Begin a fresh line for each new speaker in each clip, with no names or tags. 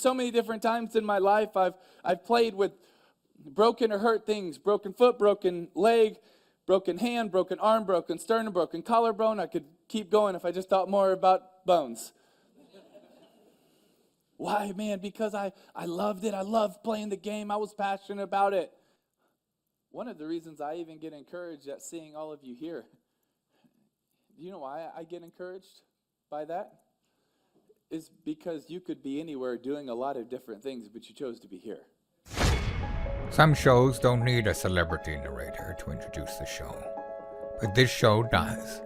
So many different times in my life, I've played with broken or hurt things, broken foot, broken leg, broken hand, broken arm, broken sternum, broken collarbone. I could keep going if I just thought more about bones. Why, man? Because I loved it. I loved playing the game. I was passionate about it. One of the reasons I even get encouraged at seeing all of you here. Do you know why I get encouraged by that? Is because you could be anywhere doing a lot of different things, but you chose to be here.
Some shows don't need a celebrity narrator to introduce the show, but this show does.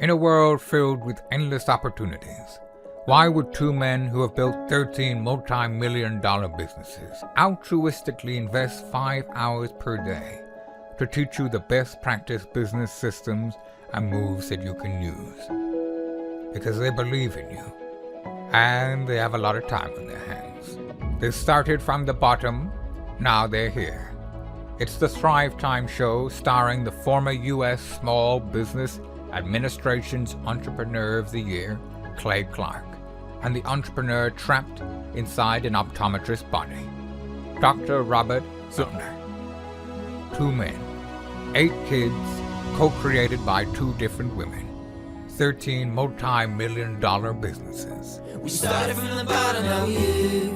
In a world filled with endless opportunities, why would two men who have built 13 multi-million-dollar businesses altruistically invest 5 hours per day to teach you the best practice business systems and moves that you can use? Because they believe in you. And they have a lot of time on their hands. They started from the bottom, now they're here. It's the Thrivetime show starring the former U.S. Small Business Administration's Entrepreneur of the Year, Clay Clark, and the entrepreneur trapped inside an optometrist's body, Dr. Robert Zillner. 2 men, 8 kids, co-created by 2 different women. 13 multi-million-dollar businesses.
We started from the bottom, now we're here.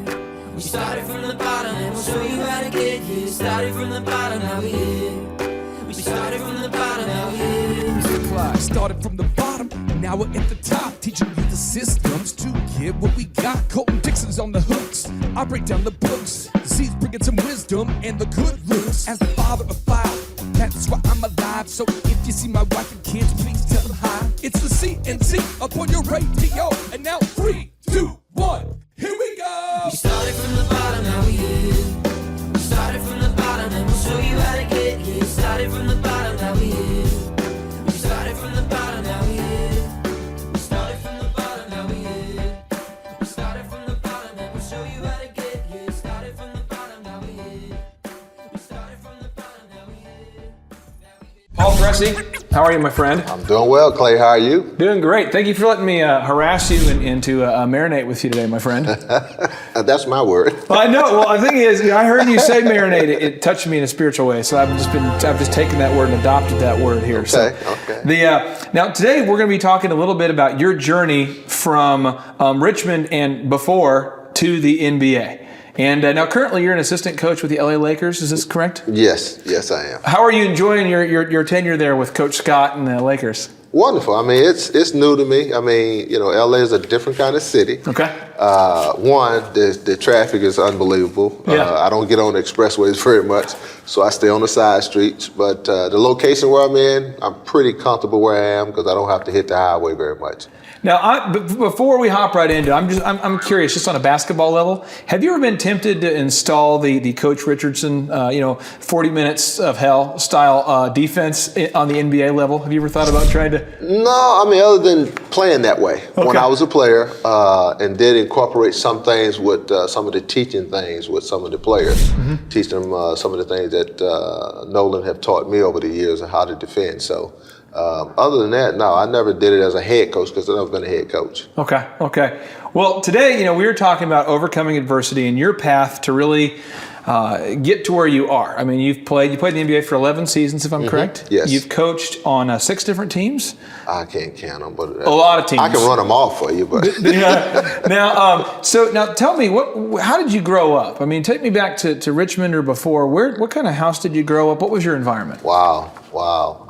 We started from the bottom, and we'll show you how to get here. Started from the bottom, now we're here. We started from the bottom, now we're here.
Started from the bottom, and now we're at the top, teaching you the systems to get what we got. Colton Dixon's on the hooks. I break down the books. Z's bringing some wisdom and the good looks. As the father of 5, that's why I'm alive. So if you see my wife and kids, please tell them hi. It's the CNC up on your radio, and now 3, 2, 1, here we go.
We started from the bottom, now we're here. We started from the bottom, and we'll show you how to get here. Started from the bottom, now we're here. We started from the bottom, now we're here. We started from the bottom, now we're here. We started from the bottom, and we'll show you how to get here. Started from the bottom, now we're here. We started from the bottom, now we're here.
Paul Pressey, how are you, my friend?
I'm doing well, Clay. How are you?
Doing great. Thank you for letting me harass you and to marinate with you today, my friend.
That's my word.
Well, I know. Well, the thing is, I heard you say marinate. It touched me in a spiritual way. So I've just taken that word and adopted that word here.
Okay.
Now today we're going to be talking a little bit about your journey from Richmond and before to the NBA. And now currently you're an assistant coach with the LA Lakers. Is this correct?
Yes, I am.
How are you enjoying your tenure there with Coach Scott and the Lakers?
Wonderful. I mean, it's new to me. I mean, LA is a different kind of city.
Okay.
One, the traffic is unbelievable.
Yeah.
I don't get on the expressways very much, so I stay on the side streets. But the location where I'm in, I'm pretty comfortable where I am because I don't have to hit the highway very much.
Now, before we hop right into it, I'm curious, just on a basketball level, have you ever been tempted to install the Coach Richardson, 40 minutes of hell style defense on the NBA level? Have you ever thought about trying to?
No, I mean, other than playing that way.
Okay.
When I was a player and did incorporate some things with some of the teaching things with some of the players, teach them some of the things that Nolan have taught me over the years of how to defend. So. Other than that, no, I never did it as a head coach because I've never been a head coach.
Okay. Well, today, we were talking about overcoming adversity and your path to really get to where you are. I mean, you played in the NBA for 11 seasons, if I'm correct.
Yes.
You've coached on 6 different teams.
I can't count them, but
a lot of teams.
I can run them off for you, but
Now, now tell me, how did you grow up? I mean, take me back to Richmond or before. What kind of house did you grow up? What was your environment?
Wow.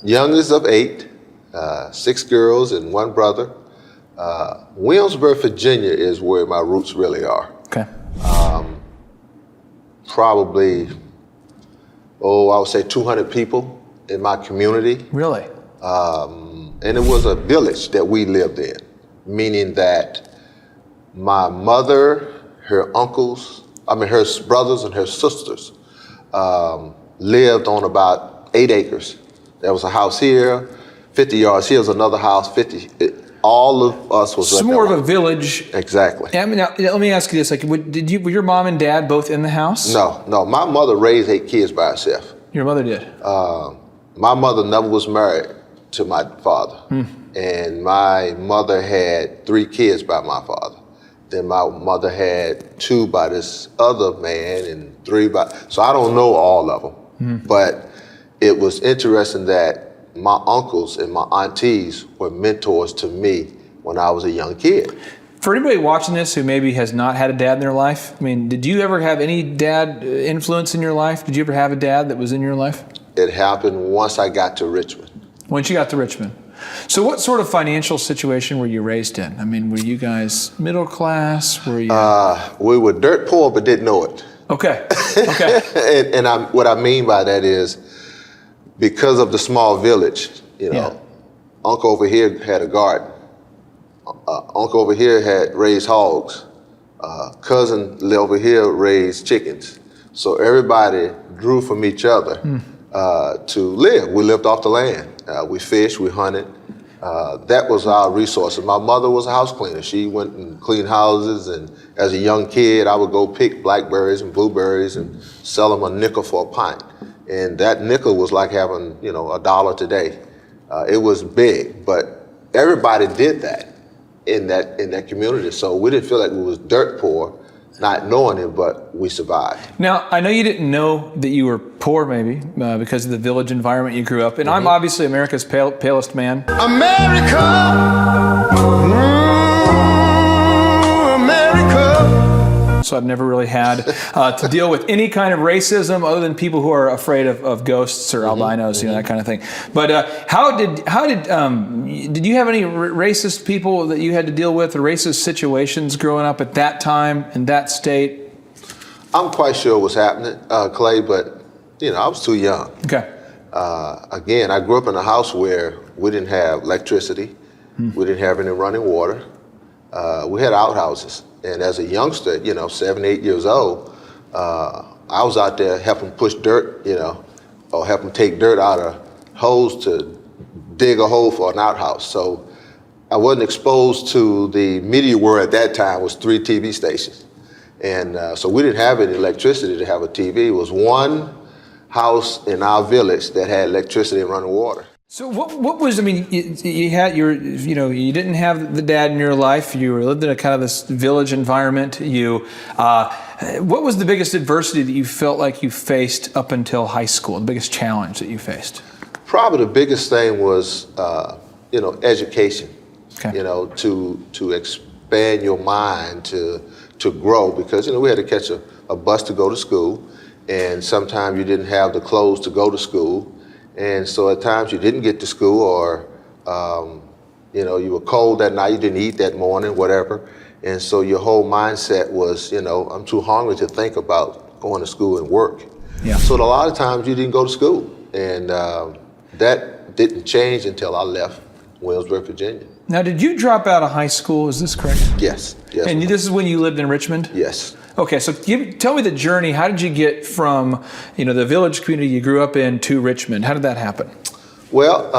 Youngest of 8, 6 girls and 1 brother. Williamsburg, Virginia is where my roots really are.
Okay.
Probably, I would say 200 people in my community.
Really?
And it was a village that we lived in, meaning that my mother, her brothers and her sisters lived on about 8 acres. There was a house here, 50 yards. Here's another house, 50. All of us was.
It's more of a village.
Exactly.
I mean, now, let me ask you this: were your mom and dad both in the house?
No. My mother raised 8 kids by herself.
Your mother did.
My mother never was married to my father, and my mother had 3 kids by my father. Then my mother had 2 by this other man and 3 by, so I don't know all of them. But it was interesting that my uncles and my aunties were mentors to me when I was a young kid.
For anybody watching this who maybe has not had a dad in their life, I mean, did you ever have any dad influence in your life? Did you ever have a dad that was in your life?
It happened once I got to Richmond.
Once you got to Richmond. So what sort of financial situation were you raised in? I mean, were you guys middle class? Were you?
We were dirt poor, but didn't know it.
Okay. Okay.
What I mean by that is because of the small village, you know,
Yeah.
Uncle over here had a garden. Uncle over here had raised hogs. Cousin over here raised chickens. So everybody drew from each other to live. We lived off the land. We fished, we hunted. That was our resources. My mother was a house cleaner. She went and cleaned houses, and as a young kid, I would go pick blackberries and blueberries and sell them a nickel for a pint. And that nickel was like having, you know, $1 today. It was big, but everybody did that in that community. So we didn't feel like we was dirt poor, not knowing it, but we survived.
Now, I know you didn't know that you were poor, maybe, because of the village environment you grew up in. I'm obviously America's palest man.
America!
So I've never really had to deal with any kind of racism other than people who are afraid of ghosts or albinos, you know, that kind of thing. But did you have any racist people that you had to deal with, or racist situations growing up at that time in that state?
I'm quite sure what's happening, Clay, but you know, I was too young.
Okay.
Again, I grew up in a house where we didn't have electricity, we didn't have any running water. We had outhouses. And as a youngster, you know, 7, 8 years old, I was out there helping push dirt, you know, or helping take dirt out of holes to dig a hole for an outhouse. So I wasn't exposed to the media world at that time. It was 3 TV stations. And so we didn't have any electricity to have a TV. It was one house in our village that had electricity and running water.
So what was, I mean, you had your, you know, you didn't have the dad in your life. You lived in a kind of this village environment. What was the biggest adversity that you felt like you faced up until high school, the biggest challenge that you faced?
Probably the biggest thing was, you know, education.
Okay.
You know, to expand your mind, to grow, because, you know, we had to catch a bus to go to school, and sometimes you didn't have the clothes to go to school. And so at times you didn't get to school, or, you know, you were cold that night, you didn't eat that morning, whatever. And so your whole mindset was, you know, I'm too hungry to think about going to school and work.
Yeah.
So a lot of times you didn't go to school. And that didn't change until I left Williamsburg, Virginia.
Now, did you drop out of high school? Is this correct?
Yes. Yes.
And this is when you lived in Richmond?
Yes.
Okay, so tell me the journey. How did you get from, you know, the village community you grew up in to Richmond? How did that happen?
Well,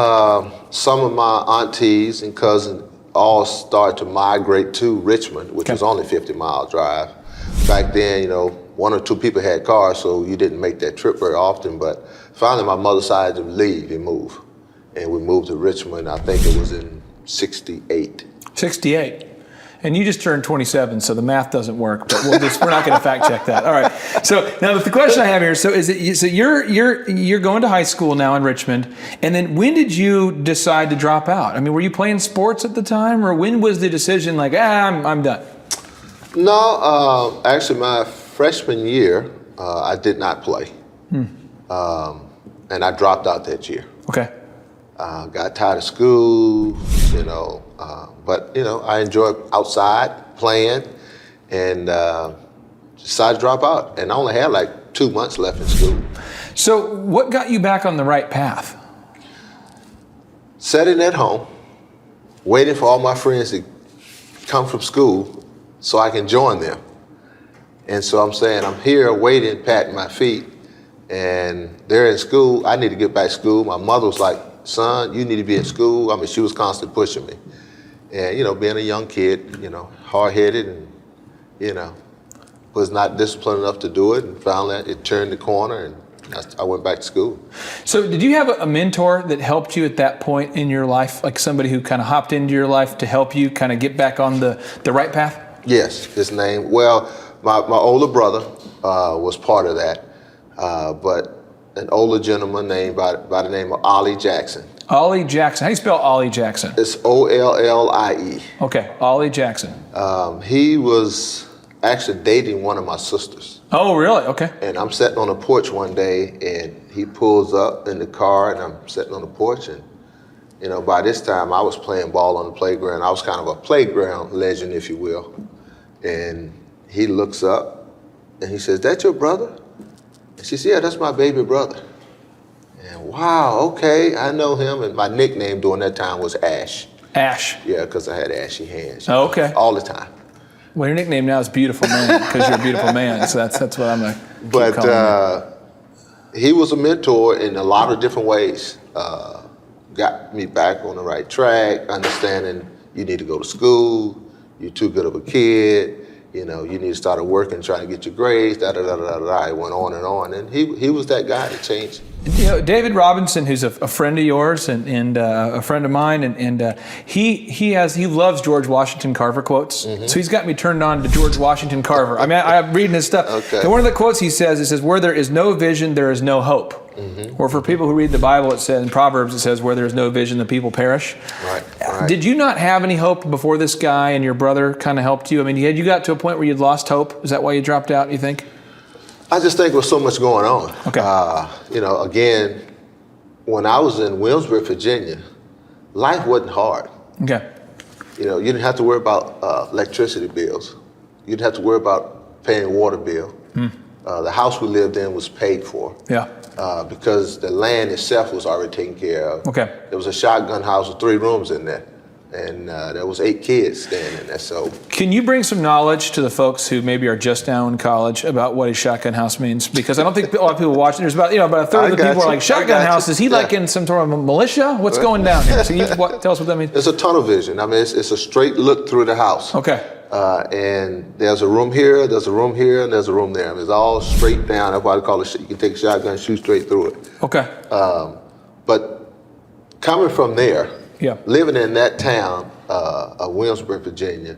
some of my aunties and cousins all started to migrate to Richmond, which was only 50-mile drive. Back then, you know, 1 or 2 people had cars, so you didn't make that trip very often. But finally, my mother decided to leave and move. And we moved to Richmond, I think it was in 68.
68. And you just turned 27, so the math doesn't work, but we're not going to fact check that. All right. So now the question I have here, so you're going to high school now in Richmond, and then when did you decide to drop out? I mean, were you playing sports at the time, or when was the decision like, I'm done?
No, actually my freshman year, I did not play. And I dropped out that year.
Okay.
Got tired of school, you know, but, you know, I enjoyed outside playing, and decided to drop out. And I only had like 2 months left in school.
So what got you back on the right path?
Sitting at home, waiting for all my friends to come from school so I can join them. And so I'm saying, I'm here waiting, patting my feet, and they're in school. I need to get back to school. My mother was like, son, you need to be in school. I mean, she was constantly pushing me. And, you know, being a young kid, you know, hard-headed, and, you know, was not disciplined enough to do it. And finally, it turned the corner, and I went back to school.
So did you have a mentor that helped you at that point in your life, like somebody who kind of hopped into your life to help you kind of get back on the right path?
Yes, his name. Well, my older brother was part of that, but an older gentleman named by the name of Ollie Jackson.
Ollie Jackson. How do you spell Ollie Jackson?
It's Ollie.
Okay, Ollie Jackson.
He was actually dating one of my sisters.
Oh, really? Okay.
And I'm sitting on the porch one day, and he pulls up in the car, and I'm sitting on the porch, and by this time I was playing ball on the playground. I was kind of a playground legend, if you will. And he looks up, and he says, "That your brother?" And she said, "Yeah, that's my baby brother." And wow, okay, I know him. And my nickname during that time was Ash.
Ash.
Yeah, because I had ashy hands.
Oh, okay.
All the time.
Well, your nickname now is Beautiful Man because you're a beautiful man. So that's what I'm going to keep calling you.
He was a mentor in a lot of different ways. Got me back on the right track, understanding you need to go to school, you're too good of a kid, you need to start working, trying to get your grades, da-da-da-da-da. It went on, and he was that guy that changed.
David Robinson, who's a friend of yours and a friend of mine, and he loves George Washington Carver quotes. Mm-hmm. So he's got me turned on to George Washington Carver. I mean, I'm reading his stuff.
Okay.
And one of the quotes he says, "Where there is no vision, there is no hope." Mm-hmm. Or for people who read the Bible, it says in Proverbs, it says, "Where there is no vision, the people perish."
Right.
Did you not have any hope before this guy and your brother kind of helped you? I mean, you got to a point where you'd lost hope. Is that why you dropped out, you think?
I just think there was so much going on.
Okay.
Again, when I was in Williamsburg, Virginia, life wasn't hard.
Okay.
You didn't have to worry about electricity bills. You didn't have to worry about paying water bill. The house we lived in was paid for.
Yeah.
Because the land itself was already taken care of.
Okay.
There was a shotgun house with 3 rooms in there, and there was 8 kids staying in there. So,
can you bring some knowledge to the folks who maybe are just now in college about what a shotgun house means? Because I don't think a lot of people watching. There's about a third of the people are like, shotgun house. Is he like in some sort of a militia? What's going down here? So tell us what that means.
It's a tunnel vision. I mean, it's a straight look through the house.
Okay.
And there's a room here, there's a room here, and there's a room there. I mean, it's all straight down. That's why they call it. You can take a shotgun and shoot straight through it.
Okay.
But coming from there,
yeah,
living in that town of Williamsburg, Virginia,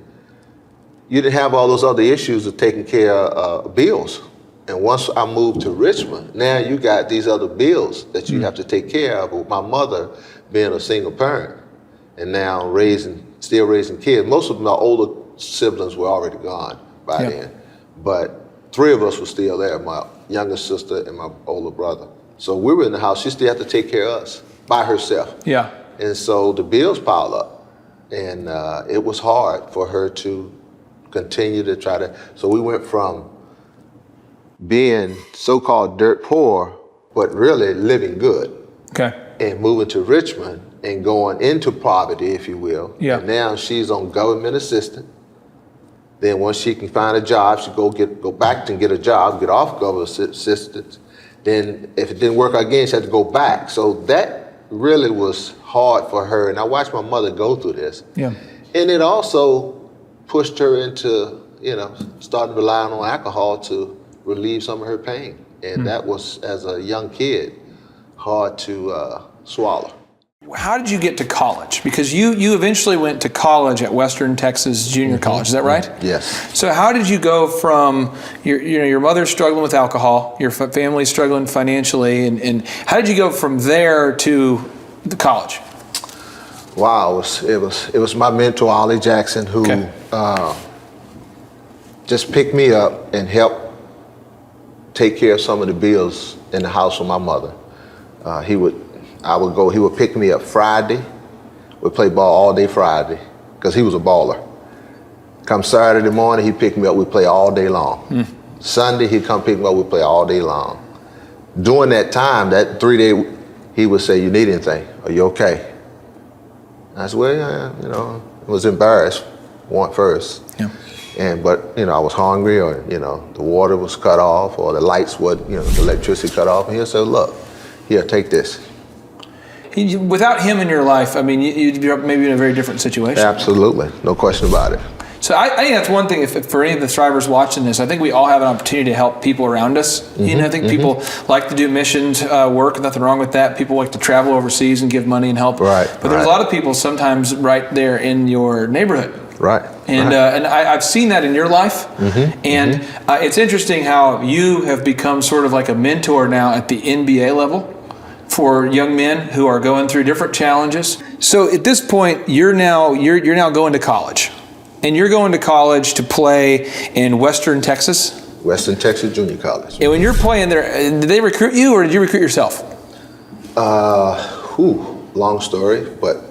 you didn't have all those other issues of taking care of bills. And once I moved to Richmond, now you got these other bills that you have to take care of. With my mother being a single parent, and now still raising kids. Most of my older siblings were already gone by then, but 3 of us were still there, my younger sister and my older brother. So we were in the house. She still had to take care of us by herself.
Yeah.
And so the bills piled up, and it was hard for her to continue to try to. So we went from being so-called dirt poor, but really living good,
okay,
and moving to Richmond and going into poverty, if you will.
Yeah.
And now she's on government assistance. Then once she can find a job, she go back and get a job, get off government assistance. Then if it didn't work out again, she had to go back. So that really was hard for her. And I watched my mother go through this.
Yeah.
And it also pushed her into, starting relying on alcohol to relieve some of her pain. And that was, as a young kid, hard to swallow.
How did you get to college? Because you eventually went to college at Western Texas Junior College, is that right?
Yes.
So how did you go from your mother struggling with alcohol, your family struggling financially, and how did you go from there to the college?
Wow, it was my mentor Ollie Jackson who just picked me up and helped take care of some of the bills in the house with my mother. He would pick me up Friday. We'd play ball all day Friday because he was a baller. Come Saturday morning, he'd pick me up, we'd play all day long. Sunday, he'd come pick me up, we'd play all day long. During that time, that 3-day, he would say, "You need anything? Are you okay?" I said, "Well, yeah, I was embarrassed, first.
Yeah.
But I was hungry, or, the water was cut off, or the lights the electricity cut off. And he'll say, "Look, here, take this."
Without him in your life, I mean, you'd be maybe in a very different situation.
Absolutely, no question about it.
So I think that's one thing, for any of the Thrivers watching this, I think we all have an opportunity to help people around us. I think people like to do missions work, nothing wrong with that. People like to travel overseas and give money and help.
Right.
But there's a lot of people sometimes right there in your neighborhood
Right.
And and I've seen that in your life. And it's interesting how you have become sort of like a mentor now at the NBA level for young men who are going through different challenges. So at this point, you're now going to college, and you're going to college to play in Western Texas.
Western Texas Junior College.
And when you're playing there, did they recruit you, or did you recruit yourself?
Long story, but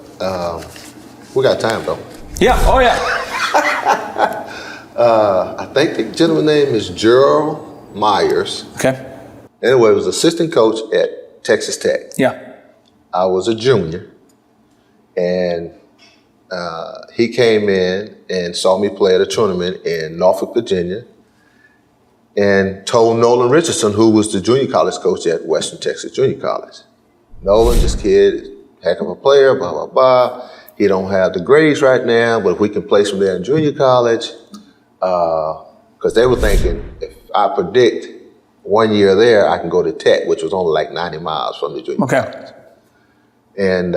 we got time though.
Yeah. Oh yeah.
I think the gentleman's name is Gerald Myers.
Okay.
Anyway, he was assistant coach at Texas Tech.
Yeah.
I was a junior, and he came in and saw me play at a tournament in Norfolk, Virginia, and told Nolan Richardson, who was the junior college coach at Western Texas Junior College. Nolan, this kid, heck of a player, blah, blah, blah. He don't have the grades right now, but if we can place him there in junior college, because they were thinking, if I predict 1 year there, I can go to Tech, which was only like 90 miles from the junior college. And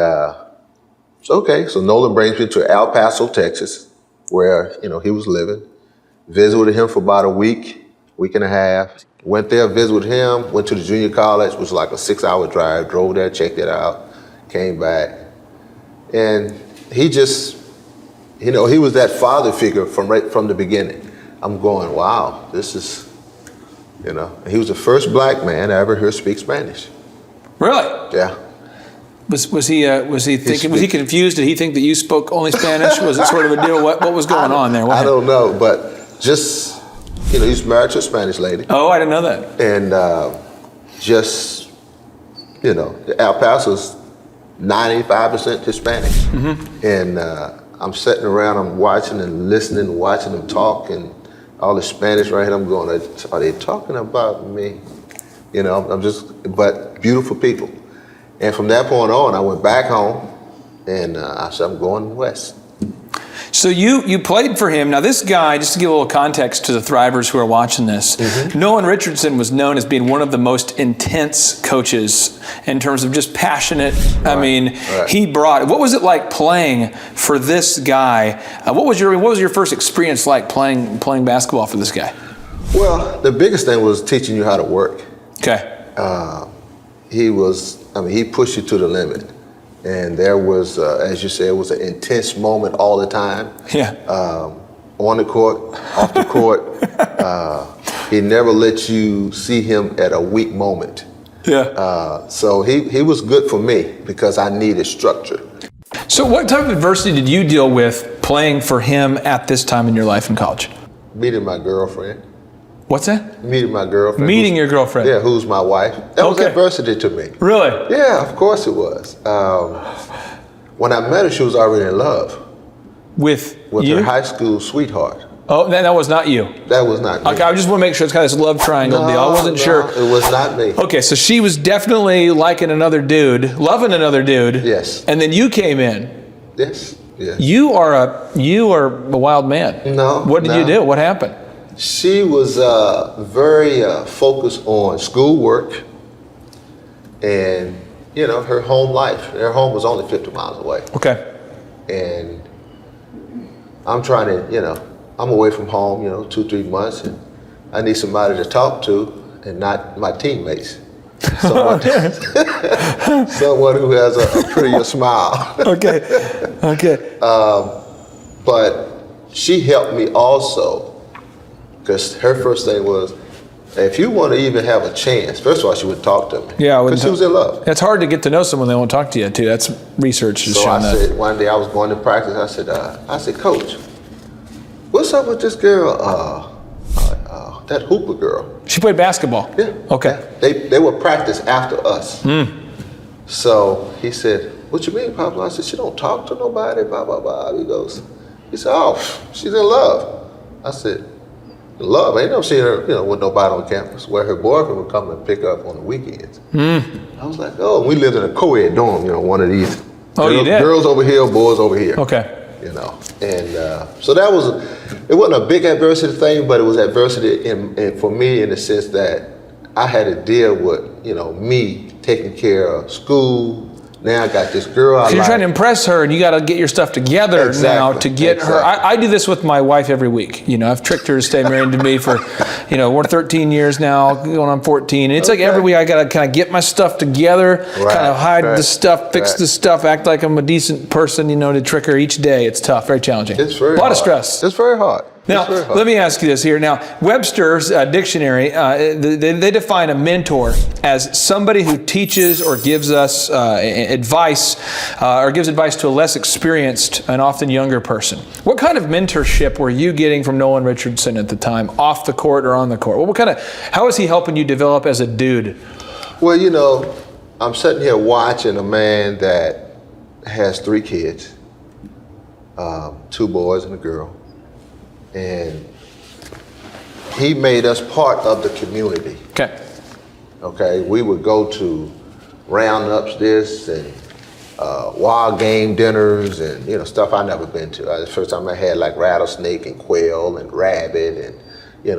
so Nolan brings me to El Paso, Texas, where he was living. Visited him for about a week and a half. Went there, visited him, went to the junior college, which was like a 6-hour drive, drove there, checked it out, came back. And he just, he was that father figure from the beginning. I'm going, wow, this is, he was the first black man I ever heard speak Spanish.
Really?
Yeah.
Was he thinking? Was he confused? Did he think that you spoke only Spanish? Was it sort of a deal? What was going on there?
I don't know, but just he's married to a Spanish lady.
Oh, I didn't know that.
And El Paso's 95% Hispanic. And I'm sitting around, I'm watching and listening, watching them talk, and all the Spanish right here. I'm going, are they talking about me? But beautiful people. And from that point on, I went back home, and I said, I'm going west.
So you played for him. Now this guy, just to give a little context to the Thrivers who are watching this, Nolan Richardson was known as being one of the most intense coaches in terms of just passionate. Right. I mean, he brought. What was it like playing for this guy? What was your first experience like playing basketball for this guy?
Well, the biggest thing was teaching you how to work.
Okay.
He pushed you to the limit. And there was, as you said, it was an intense moment all the time.
Yeah.
On the court, off the court. He never let you see him at a weak moment.
Yeah.
So he was good for me because I needed structure.
So what type of adversity did you deal with playing for him at this time in your life in college?
Meeting my girlfriend.
What's that?
Meeting my girlfriend.
Meeting your girlfriend?
Yeah, who's my wife. That was adversity to me.
Really?
Yeah, of course it was. When I met her, she was already in love.
With
you? Her high school sweetheart.
Oh, that was not you?
That was not me.
Okay, I just want to make sure it's kind of this love triangle deal. I wasn't sure.
It was not me.
Okay, so she was definitely liking another dude, loving another dude.
Yes.
And then you came in.
Yes. Yes.
You are a wild man.
No.
What did you do? What happened?
She was very focused on schoolwork and, her home life. Her home was only 50 miles away.
Okay.
And I'm trying to, I'm away from home, 2-3 months, and I need somebody to talk to and not my teammates. Someone who has a prettier smile.
Okay.
But she helped me also. Because her first thing was, if you want to even have a chance, first of all, she would talk to me. Yeah, because she was in love.
It's hard to get to know someone they won't talk to you too. That's research has shown that. So I said,
one day I was going to practice. I said, Coach, what's up with this girl? That Hooper girl.
She played basketball.
Yeah.
Okay.
They would practice after us. So he said, "What you mean, Papa?" I said, "She don't talk to nobody." Blah blah blah. He said, "Oh, she's in love." I said, "Love? I ain't never seen her, with nobody on campus." Where her boyfriend would come and pick her up on the weekends. I was like, "Oh, we lived in a co-ed dorm, one of these.
Oh, you did?
Girls over here, boys over here."
Okay.
And so that was, it wasn't a big adversity thing, but it was adversity for me in the sense that I had to deal with, me taking care of school, Now I got this girl I
You're
like.
trying to impress her, and you got to get your stuff together now to get her. I do this with my wife every week. You know, I've tricked her to stay married to me for, we're 13 years now, going on 14. And it's like every week I got to kind of get my stuff together, kind of hide the stuff, fix the stuff, act like I'm a decent person, to trick her each day. It's tough, very challenging.
It's very
hard. A lot of
hard.
stress.
It's very hard.
Now, let me ask you this here. Now, Webster's dictionary, they define a mentor as somebody who teaches or gives us advice or gives advice to a less experienced and often younger person. What kind of mentorship were you getting from Nolan Richardson at the time, off the court or on the court? How is he helping you develop as a dude?
Well, I'm sitting here watching a man that has 3 kids, 2 boys and a girl. And he made us part of the community. Okay, we would go to roundups, and wild game dinners, and stuff I never been to. The first time I had like rattlesnake and quail and rabbit and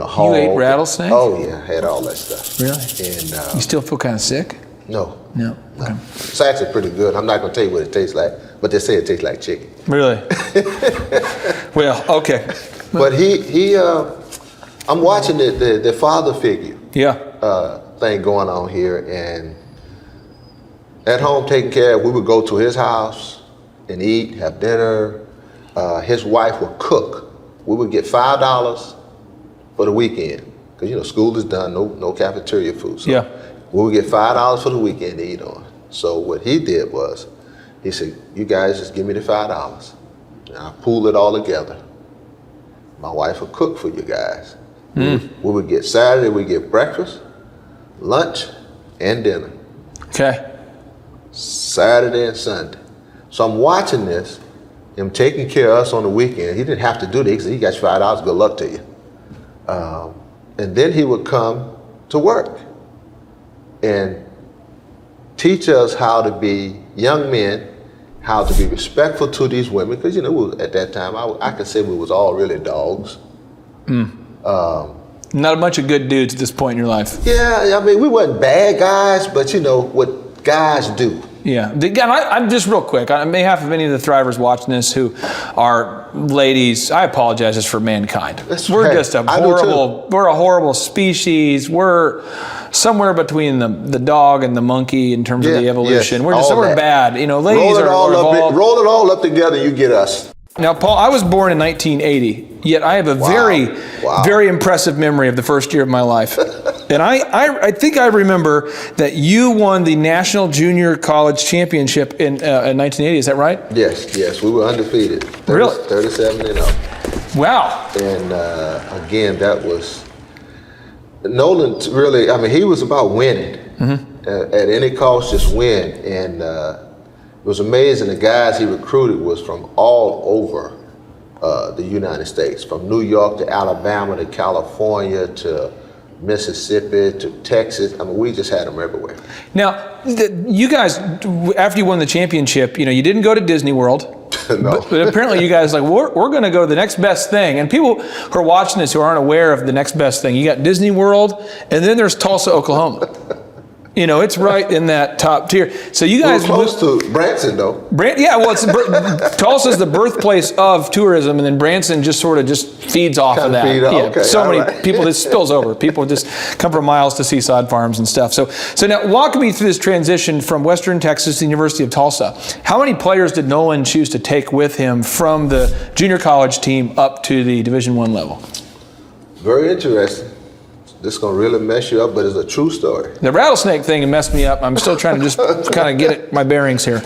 hog.
You ate rattlesnake?
Oh yeah, I had all that stuff.
Really?
And
you still feel kind of sick?
No.
Okay.
It's actually pretty good. I'm not gonna tell you what it tastes like, but they say it tastes like chicken.
Really? Well, okay.
But I'm watching the father figure thing going on here, and at home taking care of, we would go to his house and eat, have dinner. His wife would cook. We would get $5 for the weekend, because school is done, no cafeteria food. So we would get $5 for the weekend to eat on. So what he did was, he said, you guys just give me the $5. And I pooled it all together. My wife would cook for you guys. We would get Saturday, we get breakfast, lunch, and dinner.
Okay.
Saturday and Sunday. So I'm watching this, him taking care of us on the weekend. He didn't have to do this. He said, you got your $5, good luck to you. And then he would come to work and teach us how to be young men, how to be respectful to these women, because at that time I could say we was all really dogs.
Not a bunch of good dudes at this point in your life.
Yeah, I mean, we wasn't bad guys, but what guys do.
Yeah, I'm just real quick, on behalf of any of the Thrivers watching this who are ladies, I apologize just for mankind. We're just a horrible species. We're somewhere between the dog and the monkey in terms of the evolution.
Yes,
we're bad. Ladies
roll it all up together, you get us.
Now, Paul, I was born in 1980, yet I have a very impressive memory of the first year of my life. And I think I remember that you won the National Junior College Championship in 1980. Is that right?
Yes, we were undefeated. 37-0.
Wow.
And again, that was Nolan. Really, I mean, he was about winning at any cost, just win. And it was amazing. The guys he recruited was from all over the United States, from New York to Alabama to California to Mississippi to Texas. I mean, we just had them everywhere. Now,
you guys, after you won the championship, you didn't go to Disney World.
No.
But apparently you guys we're going to go to the next best thing. And people who are watching this who aren't aware of the next best thing, you got Disney World, and then there's Tulsa, Oklahoma. It's right in that top tier. So you guys
we're close to Branson, though.
Tulsa's the birthplace of tourism, and then Branson just feeds off of that.
Okay,
so many people, this spills over. People just come from miles to seaside farms and stuff. So now walk me through this transition from Western Texas to the University of Tulsa. How many players did Nolan choose to take with him from the junior college team up to the Division I level?
Very interesting. This is going to really mess you up, but it's a true story.
The rattlesnake thing messed me up. I'm still trying to just kind of get my bearings here.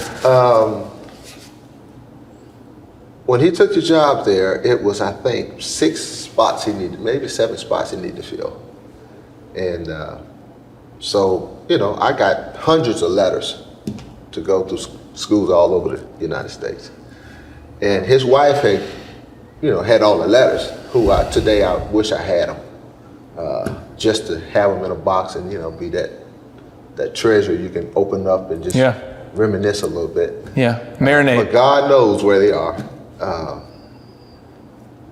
When he took the job there, it was, I think, 6 spots he needed, maybe 7 spots he needed to fill. And so, I got hundreds of letters to go through schools all over the United States. And his wife had, had all the letters, today I wish I had them. Just to have them in a box and be that treasure you can open up and just reminisce a little bit.
Marinate.
But God knows where they are.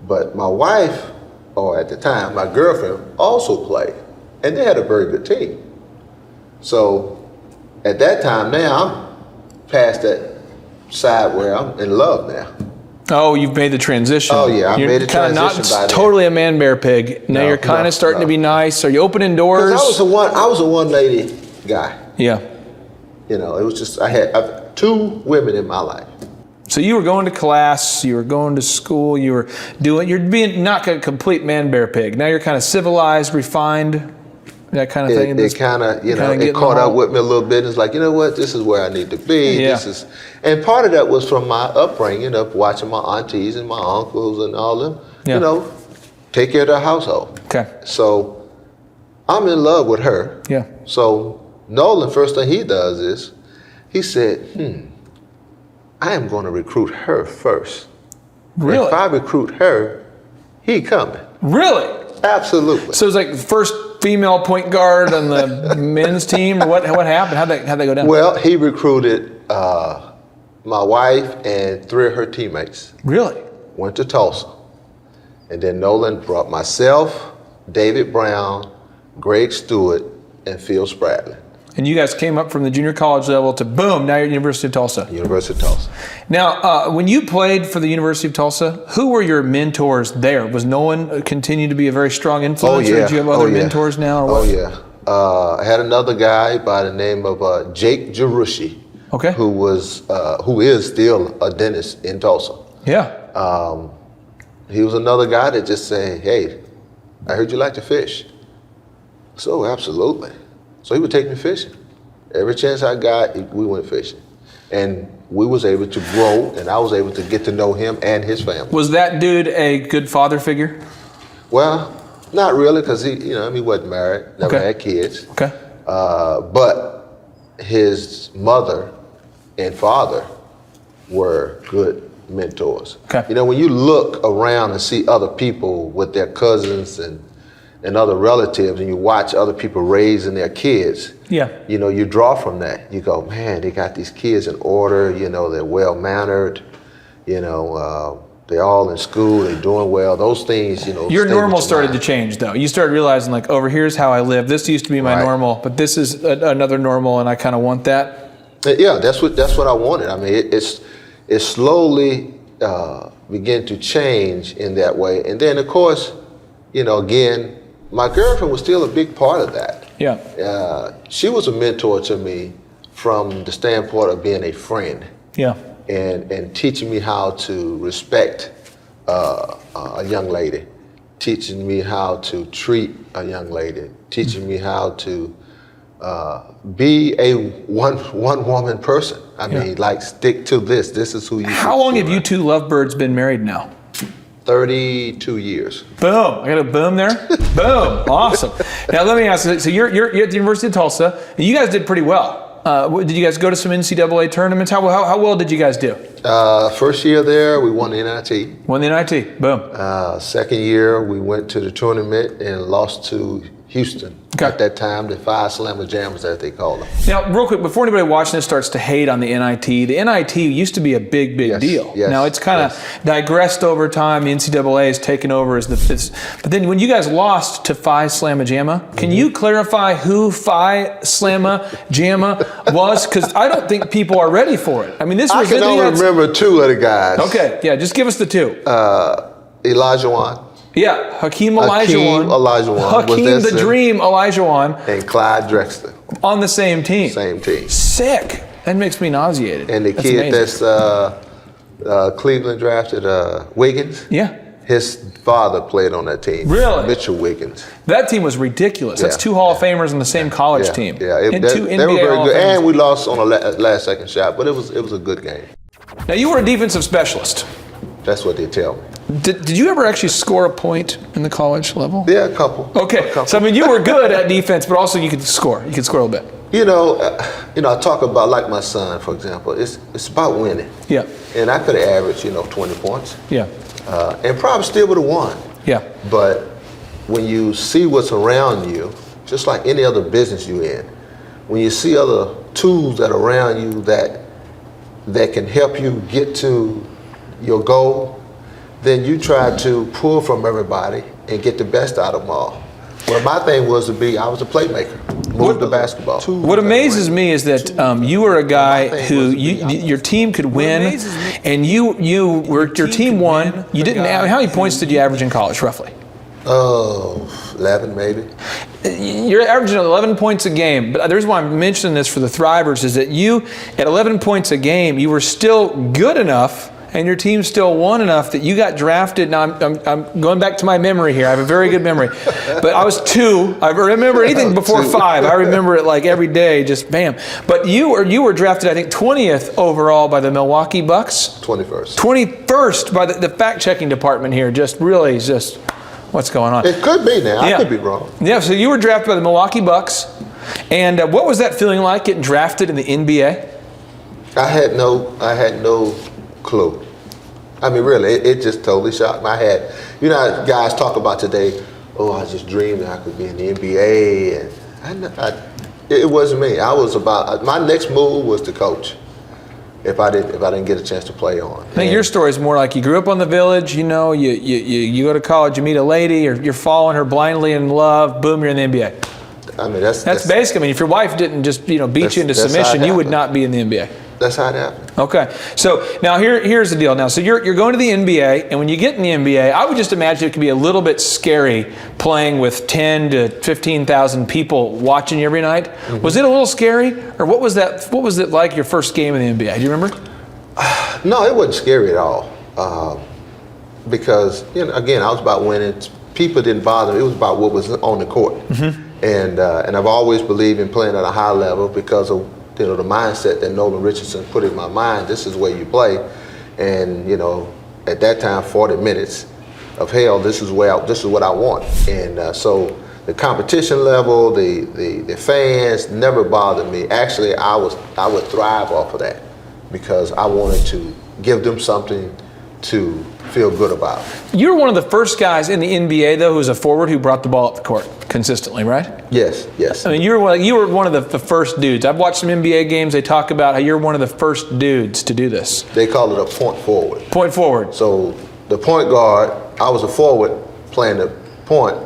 But my wife, or at the time my girlfriend, also played, and they had a very good team. So at that time, now I'm past that side where I'm in love now.
Oh, you've made the transition.
Oh, yeah, I made the
kinda
transition by
not
then.
totally a man bear pig. Now
No,
you're kind
no,
of starting
no.
to be nice. Are you opening doors?
Because I was a one lady guy.
Yeah.
You know, it was just, I had 2 women in my life.
So you were going to class, you were going to school, you're being not a complete man bear pig. Now you're kind of civilized, refined, that kind of thing.
It kind of, you know,
kinda
it
getting
caught
along.
up with me a little bit. It's like, you know what, this is where I need to be.
Yeah.
And part of that was from my upbringing of watching my aunties and my uncles and all them,
Yeah.
you know, take care of their household.
Okay.
So I'm in love with her.
Yeah.
So Nolan, first thing he does is, he said, I am going to recruit her first.
Really?
If I recruit her, he coming.
Really?
Absolutely.
So it was like first female point guard on the men's team, or what happened? How'd that go down?
Well, he recruited my wife and 3 of her teammates.
Really?
Went to Tulsa. And then Nolan brought myself, David Brown, Greg Stewart, and Phil Spradlin.
And you guys came up from the junior college level to boom, now you're at University of Tulsa.
University of Tulsa.
Now, when you played for the University of Tulsa, who were your mentors there? Was Nolan continue to be a very strong influence, or did you have other mentors now? Or what?
Oh, yeah. I had another guy by the name of Jake Jarushi,
Okay.
who is still a dentist in Tulsa.
Yeah.
He was another guy that just said, hey, I heard you like to fish. So, absolutely. So he would take me fishing. Every chance I got, we went fishing. And we was able to grow, and I was able to get to know him and his family.
Was that dude a good father figure?
Well, not really, because he wasn't married, never
Okay.
had kids.
Okay.
But his mother and father were good mentors.
Okay.
You know, when you look around and see other people with their cousins and other relatives, and you watch other people raising their kids,
Yeah.
you know, you draw from that. You go, man, they got these kids in order, you know, they're well-mannered, you know, they're all in school, they're doing well. Those things, you know.
Your
stay
normal
with your
started to
mind.
change, though. You started realizing, like, over here's how I live. This used to be my
Right.
normal, but this is another normal, and I kind of want that.
Yeah, that's what I wanted. I mean, it slowly began to change in that way. And then, of course, you know, again, my girlfriend was still a big part of that.
Yeah.
She was a mentor to me from the standpoint of being a friend
Yeah.
and teaching me how to respect a young lady, teaching me how to treat a young lady, teaching me how to be a one woman person. I mean, like, stick to this. This is who you.
How long have you two lovebirds been married now?
32 years.
Boom. I got a boom there. Boom. Awesome. Now let me ask you, so you're at the University of Tulsa, and you guys did pretty well. Did you guys go to some NCAA tournaments? How well did you guys do?
First year there, we won the NIT.
Won the NIT. Boom.
Second year, we went to the tournament and lost to Houston.
Okay.
At that time, the 5 Slammer Jammers, as they call them.
Now, real quick, before anybody watching this starts to hate on the NIT used to be a big
Yes,
deal.
yes,
Now it's kind of digressed over time. The NCAA has taken over as but then when you guys lost to Phi Slamma Jamma, can you clarify who Phi Slamma Jamma was? Because I don't think people are ready for it. I mean, this
I
was
can only remember 2 of the guys.
Okay, yeah, just give us the 2.
Elijah Wan
Yeah, Hakeem Olajuwon.
Olajuwon was
Hakeem
their
the
center.
Dream Olajuwon
and Clyde Drexler,
on the same team.
same team.
Sick. That makes me nauseated.
And the
That's
kid
amazing.
that's Cleveland drafted, Wiggins,
Yeah.
his father played on that team.
Really?
Mitchell Wiggins.
That team was ridiculous. That's
Yeah,
2 Hall of Famers on the same college
Yeah,
team.
yeah.
And 2
they
NBA
were very
Hall
good.
of Famers.
And we lost on a last second shot, but it was a good game.
Now, you were a defensive specialist.
That's what they tell me.
Did you ever actually score a point in the college level?
Yeah, a couple.
Okay,
A couple.
so I mean, you were good at defense, but also you could score. You could score a little bit.
You know, I talk about, like my son, for example. It's about winning.
Yeah,
And I could have averaged, 20 points,
yeah,
and probably still would have won.
yeah.
But when you see what's around you, just like any other business you're in, when you see other tools that are around you that can help you get to your goal, then you try to pull from everybody and get the best out of them all. Well, my thing was I was a playmaker Moved the basketball.
What amazes me is that you were a guy who your team could win, and your team won. You didn't. How many points did you average in college, roughly?
11 maybe.
You're averaging 11 points a game, but the reason why I'm mentioning this for the Thrivers is that you, at 11 points a game, you were still good enough, and your team still won enough that you got drafted. Now, I'm going back to my memory here. I have a very good memory. But I was 2. I remember anything before 5. I remember it like every day, just bam. But you were drafted, I think, 20th overall by the Milwaukee Bucks.
21st.
21st by the fact-checking department here. Just what's going on?
It could be now.
Yeah.
I could be wrong.
Yeah, so you were drafted by the Milwaukee Bucks. And what was that feeling like, getting drafted in the NBA?
I had no clue. I mean, really, it just totally shocked me. I had, you know, how guys talk about today, oh, I just dreamed that I could be in the NBA, and it wasn't me. I was about, my next move was to coach. If I didn't get a chance to play on.
I think your story is more like you grew up on the village, you know, you go to college, you meet a lady, or you're following her blindly in love, boom, you're in the NBA.
I mean, that's
basically, I mean, if your wife didn't just, beat you into submission, you would not be in the NBA.
That's how it happened.
Okay, so now here's the deal. Now, so you're going to the NBA, and when you get in the NBA, I would just imagine it could be a little bit scary playing with 10 to 15,000 people watching you every night. Mm-hmm. Was it a little scary, or what was it like your first game in the NBA? Do you remember?
No, it wasn't scary at all, because again, I was about winning. People didn't bother me. It was about what was on the court, mm-hmm. and I've always believed in playing at a high level because of the mindset that Nolan Richardson put in my mind. This is where you play, and at that time, 40 minutes of hell. This is what I want, and so the competition level, the fans never bothered me. Actually, I would thrive off of that because I wanted to give them something to feel good about.
You're one of the first guys in the NBA, though, who's a forward who brought the ball up the court consistently, right?
Yes.
I mean, you were one of the first dudes. I've watched some NBA games. They talk about how you're one of the first dudes to do this.
They call it a point forward.
Point forward.
So the point guard, I was a forward playing the point,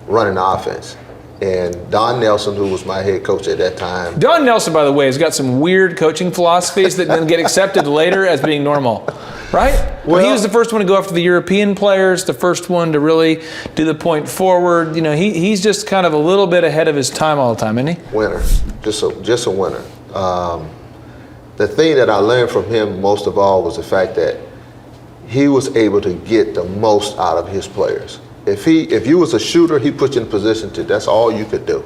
running the offense. And Don Nelson, who was my head coach at that time.
Don Nelson, by the way, has got some weird coaching philosophies that then get accepted later as being normal, right? Well, he was the first one to go after the European players, the first one to really do the point forward. He's just kind of a little bit ahead of his time all the time, isn't he?
Winner, just a winner. The thing that I learned from him most of all was the fact that he was able to get the most out of his players. If you was a shooter, he put you in position to. That's all you could do.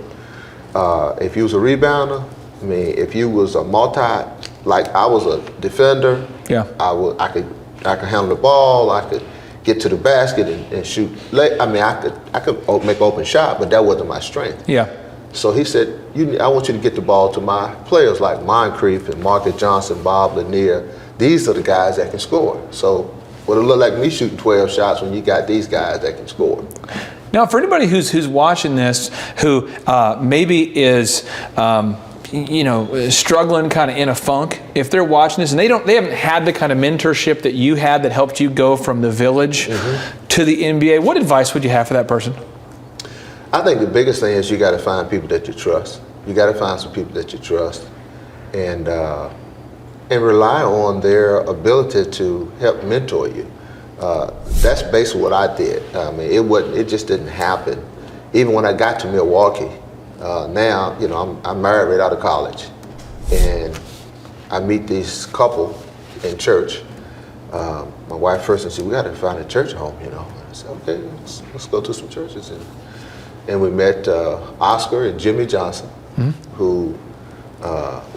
If you was a rebounder, I mean, if you was a like I was a defender.
Yeah.
I could handle the ball. I could get to the basket and shoot. I mean, I could make open shot, but that wasn't my strength.
Yeah.
So he said, I want you to get the ball to my players like Moncrief and Marcus Johnson, Bob Lanier. These are the guys that can score. So. Would it look like me shooting 12 shots when you got these guys that can score?
Now, for anybody who's watching this, who maybe is struggling kind of in a funk, if they're watching this and they haven't had the kind of mentorship that you had that helped you go from the village mm-hmm. to the NBA, what advice would you have for that person?
I think the biggest thing is you got to find people that you trust. You got to find some people that you trust, and rely on their ability to help mentor you. That's basically what I did. I mean, it just didn't happen. Even when I got to Milwaukee, now, I'm married right out of college, and I meet this couple in church. My wife first said, "We got to find a church home," And I said, "Okay, let's go to some churches." And we met Oscar and Jimmy Johnson, mm-hmm. who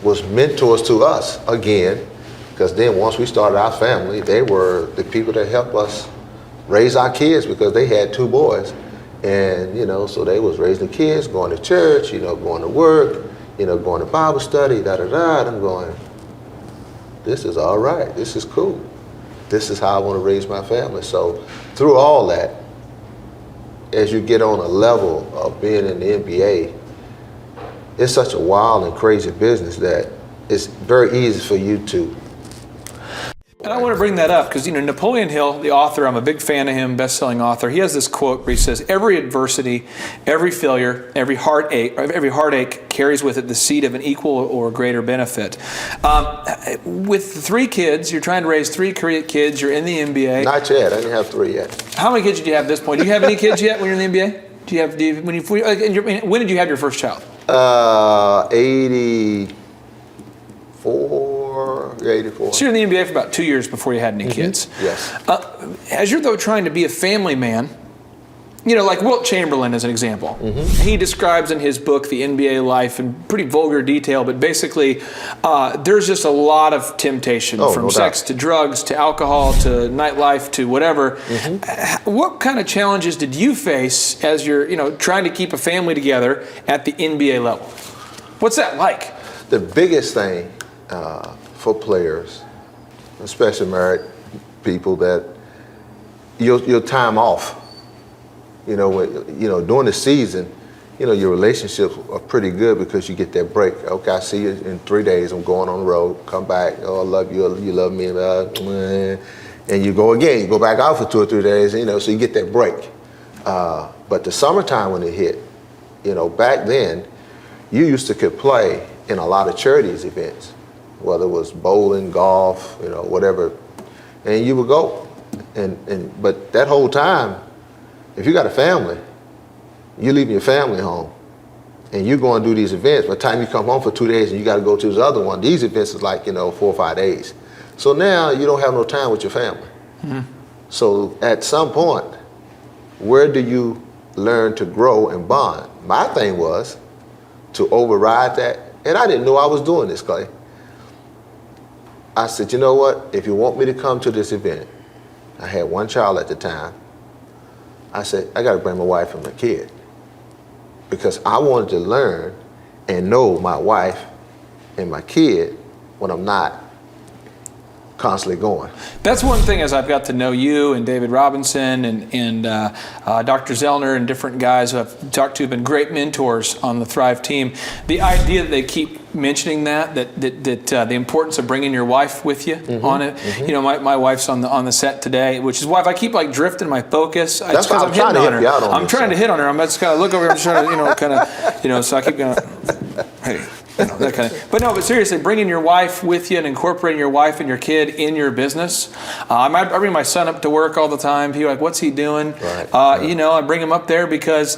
was mentors to us again, because then once we started our family, they were the people that helped us raise our kids because they had 2 boys. And, so they was raising the kids, going to church, going to work, going to Bible study, And I'm going, this is all right. This is cool. This is how I want to raise my family. So through all that, as you get on a level of being in the NBA, it's such a wild and crazy business that it's very easy for you to.
And I want to bring that up because, Napoleon Hill, the author, I'm a big fan of him, best-selling author. He has this quote where he says, every adversity, every failure, every heartache carries with it the seed of an equal or greater benefit. With 3 kids, you're trying to raise 3 kids, you're in the NBA.
Not yet. I didn't have 3 yet.
How many kids did you have at this point? Do you have any kids yet when you're in the NBA? When did you have your first child?
84.
So you're in the NBA for about 2 years before you had any kids.
Yes.
As you're, though, trying to be a family man, like Wilt Chamberlain as an example. He describes in his book, The NBA Life, in pretty vulgar detail, but basically there's just a lot of temptation from
no
sex
doubt.
to drugs to alcohol to nightlife to whatever. What kind of challenges did you face as you're, trying to keep a family together at the NBA level? What's that like?
The biggest thing for players, especially married people, that your time off. During the season, your relationships are pretty good because you get that break. Okay, I see you in 3 days. I'm going on the road. Come back. Oh, I love you. You love me. And you go again. You go back out for 2 or 3 days. So you get that break. But the summertime when it hit, back then, you used to could play in a lot of charities events, whether it was bowling, golf, whatever, and you would go. But that whole time, if you got a family, you leaving your family home, and you go and do these events. By the time you come home for 2 days and you got to go to this other one, these events is like 4 or 5 days. So now you don't have no time with your family. So at some point, where do you learn to grow and bond? My thing was to override that, and I didn't know I was doing this, Clay. I said, you know what? If you want me to come to this event, I had 1 child at the time. I said, I got to bring my wife and my kid because I wanted to learn and know my wife and my kid when I'm not constantly going.
That's one thing as I've got to know you and David Robinson and Dr. Zellner and different guys who I've talked to have been great mentors on the Thrive team. The idea that they keep mentioning that the importance of bringing your wife with you on it. My wife's on the set today, which is why if I keep drifting my focus,
That's
it's because
why I'm trying to help you out on
I'm
this,
trying to hit on her. I'm just kind of look over here, I'm just trying to, so I keep going, hey. That kind of, but seriously, bringing your wife with you and incorporating your wife and your kid in your business. I bring my son up to work all the time. People are like, what's he doing?
Right.
I bring him up there because,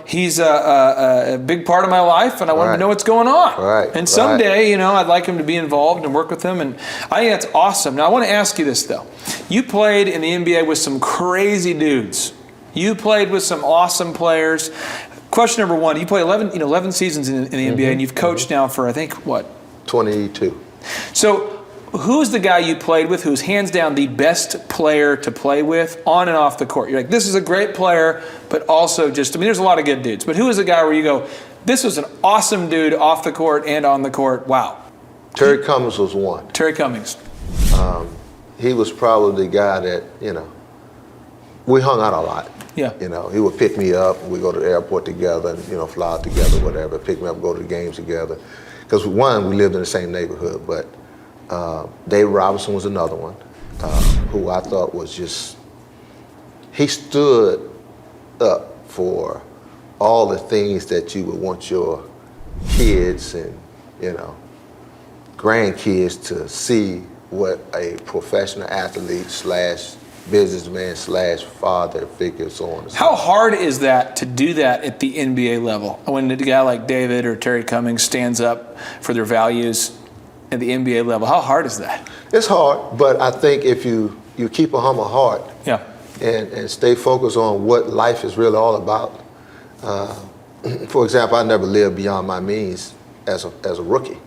he's a big part of my life and I want him to know what's going on.
Right.
And someday, I'd like him to be involved and work with him. And I think that's awesome. Now, I want to ask you this, though. You played in the NBA with some crazy dudes. You played with some awesome players. Question number 1, you played 11 seasons in the NBA, and you've coached now for, I think, what?
22.
So who's the guy you played with who's hands down the best player to play with on and off the court? You're like, this is a great player, but also there's a lot of good dudes. But who is the guy where you go, this was an awesome dude off the court and on the court? Wow.
Terry Cummings was one.
Terry Cummings.
He was probably the guy that, we hung out a lot.
Yeah.
He would pick me up, and we go to the airport together and, fly out together, whatever, pick me up, go to the games together. Because one, we lived in the same neighborhood, but Dave Robinson was another one who I thought was he stood up for all the things that you would want your kids and, grandkids to see what a professional athlete / businessman / father figure, so on and so
How hard is that to do that at the NBA level? When a guy like David or Terry Cummings stands up for their values at the NBA level, how hard is that?
It's hard, but I think if you keep a humble heart and stay focused on what life is really all about. For example, I never lived beyond my means as a rookie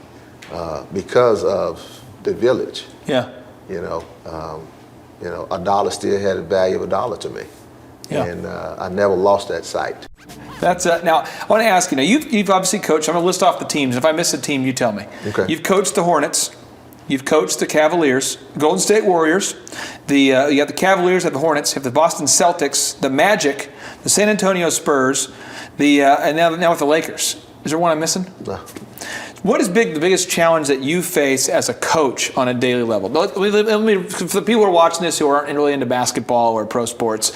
because of the village.
Yeah.
A dollar still had the value of $1 to me.
Yeah.
And I never lost that sight.
That's now. I want to ask you. Now you've obviously coached. I'm going to list off the teams. If I miss a team, you tell me.
Okay.
You've coached the Hornets. You've coached the Cavaliers, Golden State Warriors. You have the Cavaliers, have the Hornets, have the Boston Celtics, the Magic, the San Antonio Spurs, and now with the Lakers. Is there one I'm missing?
No.
What is the biggest challenge that you face as a coach on a daily level? For the people who are watching this who aren't really into basketball or pro sports,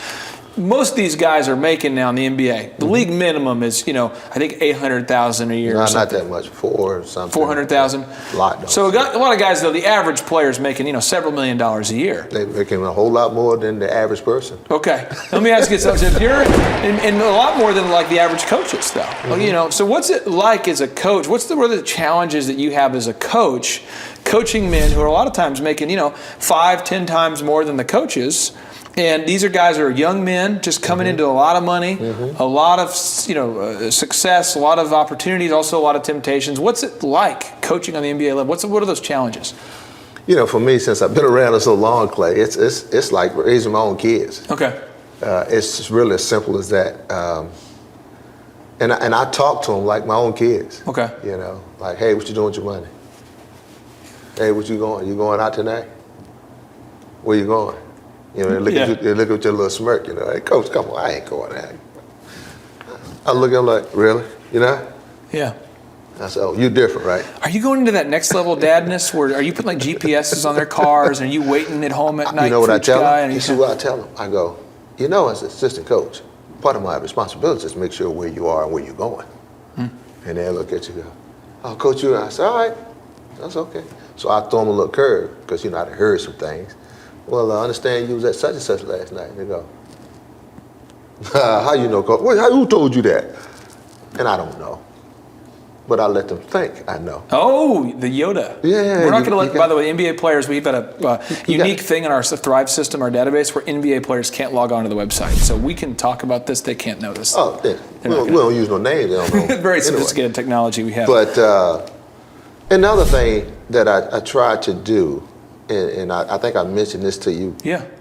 most of these guys are making now in the NBA. The league minimum is, I think $800,000 a year.
No, not that much, or something.
400,000.
A lot. Though.
So a lot of guys, though, the average player is making, several $1 million a year.
They're making a whole lot more than the average person.
Okay, let me ask you something. If you're, and a lot more than like the average coaches, though. So what's it like as a coach? What are the challenges that you have as a coach, coaching men who are a lot of times making, 5-10 times more than the coaches? And these are guys who are young men just coming into a lot of money, a lot of success, a lot of opportunities, also a lot of temptations. What's it like coaching on the NBA level? What are those challenges?
For me, since I've been around it so long, Clay, it's like raising my own kids.
Okay.
It's really as simple as that. And I talk to them like my own kids.
Okay.
Like, hey, what you doing with your money? Hey, what you going? You going out tonight? Where you going? They look at your little smirk, Hey, coach, come on, I ain't going out. I look at him like, really?
Yeah.
I said, oh, you're different, right?
Are you going into that next level dadness where are you putting like GPSs on their cars and are you waiting at home at night?
You know what I tell them?
You
see what I tell them? I go, as an assistant coach, part of my responsibility is to make sure where you are and where you're going. And they'll look at you and go, oh, coach, you. I say, all right, that's okay. So I throw them a little curve because, I'd heard some things. Well, I understand you was at such and such last night. And they go, how you know, coach? Who told you that? And I don't know. But I let them think I know. Oh, the Yoda. Yeah. We're not going to let, by the way, NBA players, we've got a unique thing in our Thrive system, our database, where NBA players can't log on to the website. So we can talk about this. They can't know this. Oh, yeah. We don't use no names. They don't know. Very sophisticated technology we have. But another thing that I try to do, and I think I mentioned this to you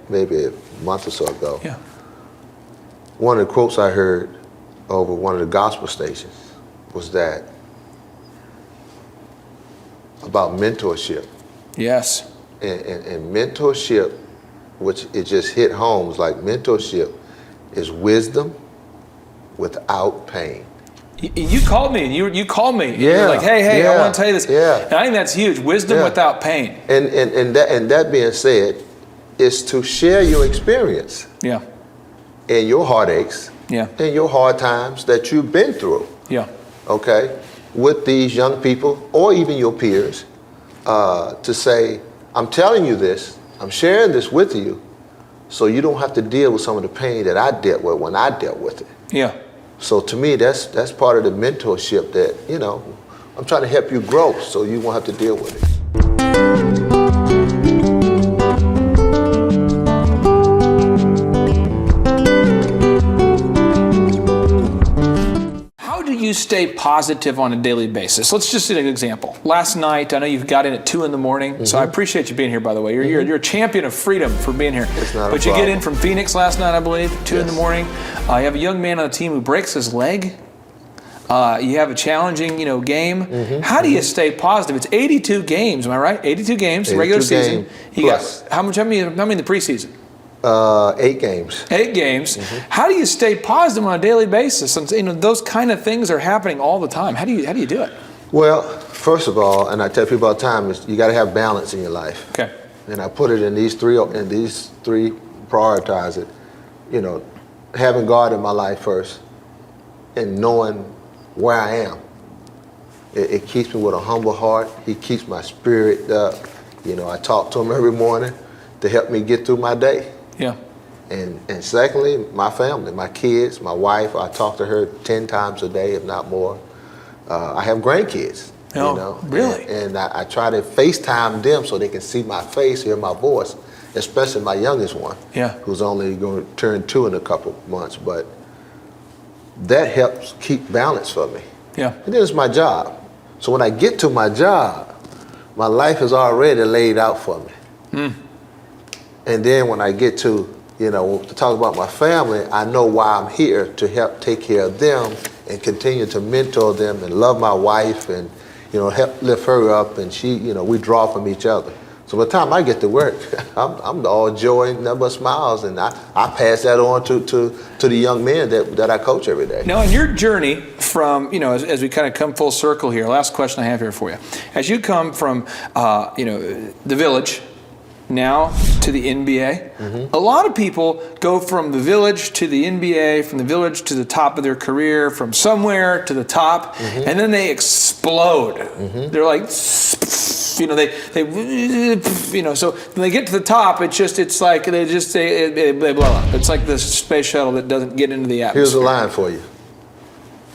maybe a month or so ago. Yeah. One of the quotes I heard over one of the gospel stations was that about mentorship. Yes. And mentorship, which it just hit home, was like mentorship is wisdom without pain. You called me, and you called me. Yeah. You're like, hey, I want to tell you this. Yeah. And I think that's huge. Wisdom without pain. And that being said, is to share your experience. Yeah. And your heartaches. Yeah. And your hard times that you've been through. Yeah. Okay. With these young people or even your peers, to say, I'm telling you this, I'm sharing this with you, so you don't have to deal with some of the pain that I dealt with when I dealt with it. Yeah. So to me, that's part of the mentorship that, I'm trying to help you grow so you won't have to deal with it. How do you stay positive on a daily basis? Let's just see an example. Last night, I know you got in at 2 a.m, so I appreciate you being here, by the way. You're a champion of freedom for being here. It's not a problem. You get in from Phoenix last night, I believe, 2 in the morning. You have a young man on the team who breaks his leg. You have a challenging, game. How do you stay positive? It's 82 games, am I right? 82 games, 82 regular season. You got how many in the preseason? 8 games. 8 games. How do you stay positive on a daily basis? And, those kind of things are happening all the time. How do you do it? Well, first of all, and I tell people all the time, is you got to have balance in your life. Okay. And I put it in these three prioritize it. Having God in my life first, and knowing where I am. It keeps me with a humble heart. He keeps my spirit up. I talk to him every morning to help me get through my day. Yeah. And secondly, my family, my kids, my wife, I talk to her 10 times a day, if not more. I have grandkids. Oh, really? And I try to FaceTime them so they can see my face, hear my voice, especially my youngest one, who's only going to turn 2 in a couple months. But that helps keep balance for me. Yeah. And then it's my job. So when I get to my job, my life is already laid out for me. And then when I get to, to talk about my family, I know why I'm here, to help take care of them and continue to mentor them and love my wife and, help lift her up. And she, we draw from each other. So by the time I get to work, I'm all joy, nothing but smiles, and I pass that on to the young men that I coach every day.
Now, in your journey from, as we kind of come full circle here, last question I have here for you. As you come from, the village now to the NBA, a lot of people go from the village to the NBA, from the village to the top of their career, from somewhere to the top, and then they explode. They're like, so when they get to the top, it's like they blow up. It's like the space shuttle that doesn't get into the atmosphere.
Here's a line for you.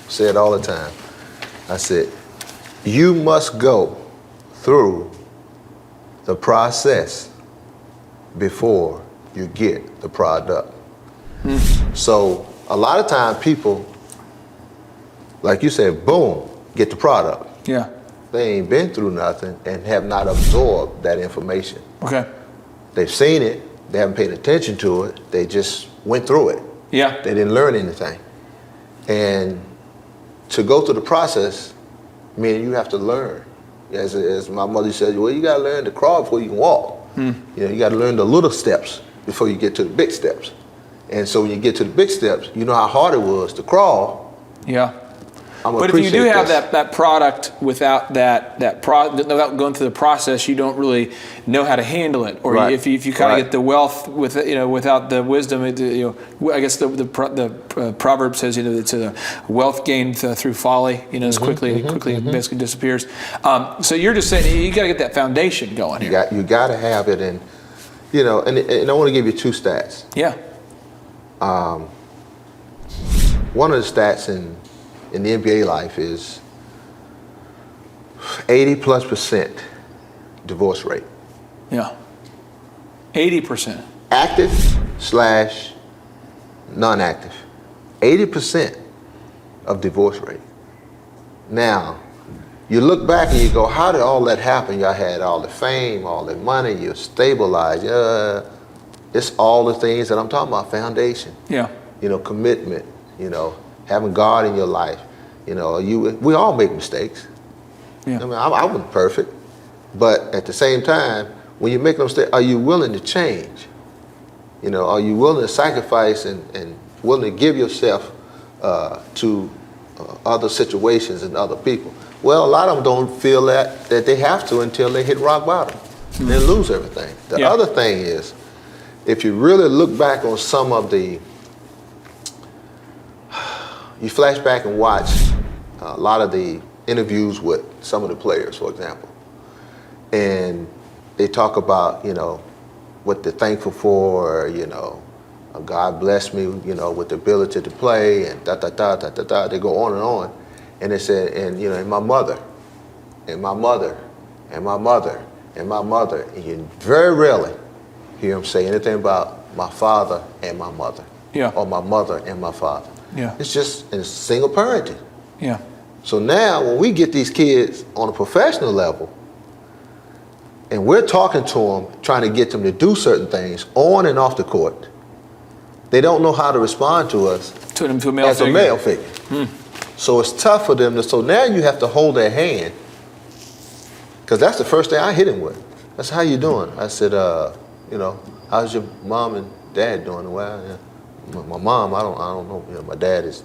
I say it all the time. I said, you must go through the process before you get the product. So a lot of times people, like you said, boom, get the product.
Yeah.
They ain't been through nothing and have not absorbed that information.
Okay.
They've seen it, they haven't paid attention to it, they just went through it.
Yeah.
They didn't learn anything. And to go through the process, meaning you have to learn. As my mother said, well, you gotta learn to crawl before you can walk. You gotta learn the little steps before you get to the big steps. And so when you get to the big steps, you know how hard it was to crawl.
Yeah. But if you do have that product without without going through the process, you don't really know how to handle it. Or if you kind of get the wealth without the wisdom, I guess the proverb says it's a wealth gained through folly. As quickly it basically disappears. So you're just saying you got to get that foundation going here.
You got to have it, and and I want to give you two stats.
Yeah.
One of the stats in the NBA life is 80+% divorce rate.
Yeah. 80%.
Active / non-active. 80% of divorce rate. Now, you look back and you go, how did all that happen? Y'all had all the fame, all the money, you're stabilized. It's all the things that I'm talking about, foundation.
Yeah.
Commitment, having God in your life. We all make mistakes.
Yeah.
I mean, I wasn't perfect, but at the same time, when you make a mistake, are you willing to change? Are you willing to sacrifice and willing to give yourself to other situations and other people? Well, a lot of them don't feel that they have to until they hit rock bottom and then lose everything. The other thing is, if you really look back on some of you flash back and watch a lot of the interviews with some of the players, for example, and they talk about, what they're thankful for, God blessed me, with the ability to play, and they go on and on. And they said, and my mother, and my mother, and my mother, and my mother, and you very rarely hear them say anything about my father and my mother, or my mother and my father.
Yeah.
It's just in single parenting.
Yeah.
So now when we get these kids on a professional level, and we're talking to them, trying to get them to do certain things on and off the court, they don't know how to respond to us
as a male
figure. So it's tough for them. So now you have to hold their hand, because that's the first thing I hit him with. That's how you doing? I said, how's your mom and dad doing? Well, my mom, I don't know. My dad is,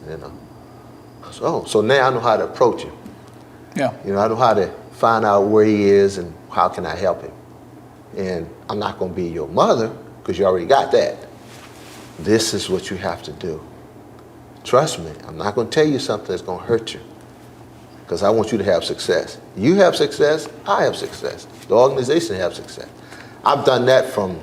So now I know how to approach him.
Yeah.
I know how to find out where he is and how can I help him. And I'm not going to be your mother, because you already got that. This is what you have to do. Trust me, I'm not going to tell you something that's going to hurt you, because I want you to have success. You have success, I have success. The organization has success. I've done that from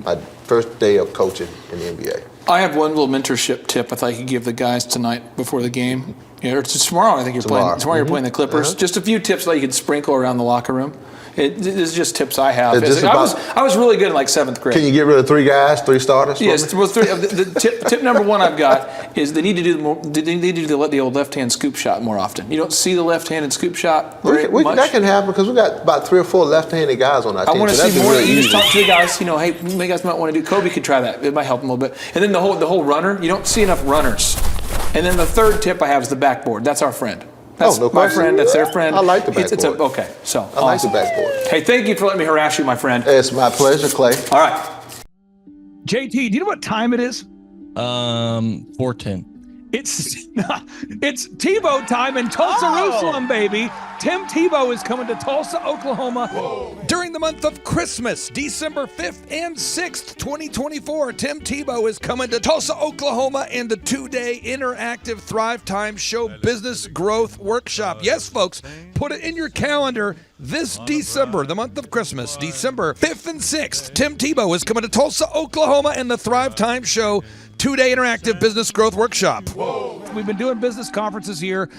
my first day of coaching in the NBA.
I have one little mentorship tip I thought you could give the guys tonight before the game. Or it's tomorrow, I think you're playing. Tomorrow you're playing the Clippers. Just a few tips that you could sprinkle around the locker room. This is just tips I have. I was really good in like 7th grade.
Can you get rid of 3 guys, 3 starters?
Yes. Well, tip number 1 I've got is they need to do the old left-hand scoop shot more often. You don't see the left-handed scoop shot very much.
That can happen because we got about 3 or 4 left-handed guys on our team.
I want to see more. You just talk to the guys. Hey, you guys might want to do. Kobe could try that. It might help him a little bit. And then the whole runner. You don't see enough runners. And then the third tip I have is the backboard. That's our friend. That's
no
my
question.
friend. That's their friend.
I like the
It's
backboard.
okay. So
I like the backboard.
Hey, thank you for letting me harass you, my friend.
It's my pleasure, Clay.
All right.
JT, do you know what time it is?
4:10.
It's Tebow time in Tulsa, Jerusalem, baby. Tim Tebow is coming to Tulsa, Oklahoma during the month of Christmas, December 5th and 6th, 2024. Tim Tebow is coming to Tulsa, Oklahoma in the 2-day interactive Thrivetime Show Business Growth Workshop. Yes, folks, put it in your calendar. This December, the month of Christmas, December 5th and 6th, Tim Tebow is coming to Tulsa, Oklahoma in the Thrivetime Show 2-day interactive business growth workshop. We've been doing business conferences here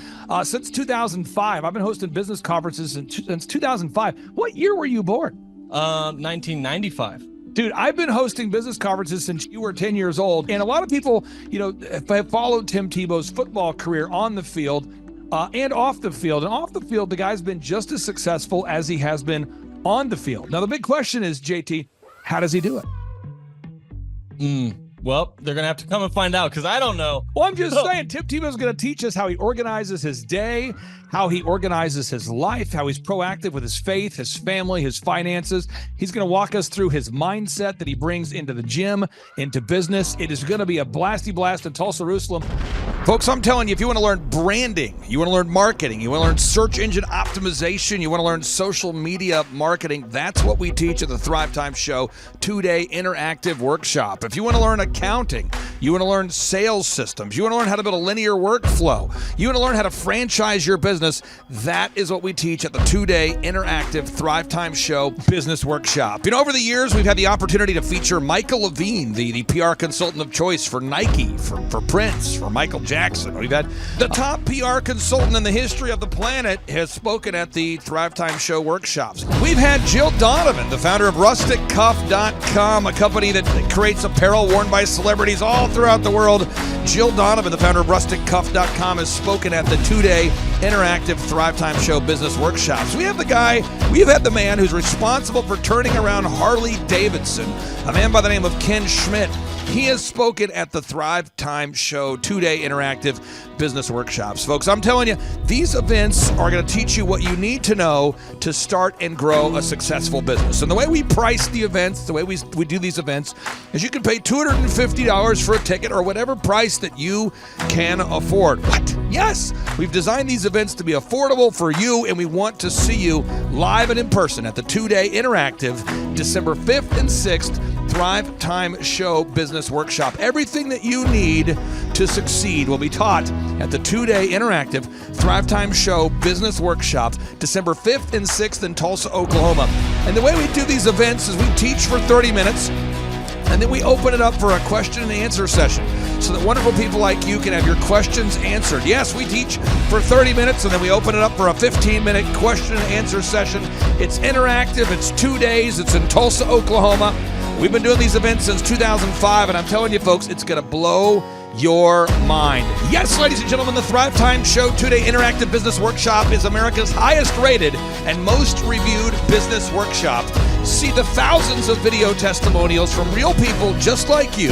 since 2005. I've been hosting business conferences since 2005. What year were you born?
1995.
Dude, I've been hosting business conferences since you were 10 years old. And a lot of people, have followed Tim Tebow's football career on the field and off the field. And off the field, the guy's been just as successful as he has been on the field. Now, the big question is, JT, how does he do it?
Well, they're going to have to come and find out because I don't know.
Well, I'm just saying, Tim Tebow's going to teach us how he organizes his day, how he organizes his life, how he's proactive with his faith, his family, his finances. He's going to walk us through his mindset that he brings into the gym, into business. It is going to be a blasty blast in Tulsa, Jerusalem. Folks, I'm telling you, if you want to learn branding, you want to learn marketing, you want to learn search engine optimization, you want to learn social media marketing, that's what we teach at the Thrivetime Show 2-day interactive workshop. If you want to learn accounting, you want to learn sales systems, you want to learn how to build a linear workflow, you want to learn how to franchise your business, that is what we teach at the 2-day interactive Thrivetime Show business workshop. Over the years, we've had the opportunity to feature Michael Levine, the PR consultant of choice for Nike, for Prince, for Michael Jackson. We've had the top PR consultant in the history of the planet has spoken at the Thrivetime Show workshops. We've had Jill Donovan, the founder of RusticCuff.com, a company that creates apparel worn by celebrities all throughout the world. Jill Donovan, the founder of RusticCuff.com, has spoken at the 2-day interactive Thrivetime Show business workshops. We have had the man who's responsible for turning around Harley Davidson, a man by the name of Ken Schmidt. He has spoken at the Thrivetime Show 2-day interactive business workshops. Folks, I'm telling you, these events are going to teach you what you need to know to start and grow a successful business. And the way we price the events, the way we do these events, is you can pay $250 for a ticket or whatever price that you can afford. What? Yes, we've designed these events to be affordable for you, and we want to see you live and in person at the 2-day interactive December 5th and 6th Thrivetime Show Business Workshop. Everything that you need to succeed will be taught at the 2-day interactive Thrivetime Show Business Workshop, December 5th and 6th in Tulsa, Oklahoma. And the way we do these events is we teach for 30 minutes, and then we open it up for a question and answer session so that wonderful people like you can have your questions answered. Yes, we teach for 30 minutes, and then we open it up for a 15-minute question and answer session. It's interactive. It's 2 days. It's in Tulsa, Oklahoma. We've been doing these events since 2005, and I'm telling you, folks, it's going to blow your mind. Yes, ladies and gentlemen, the Thrivetime Show 2-day interactive business workshop is America's highest rated and most reviewed business workshop. See the thousands of video testimonials from real people just like you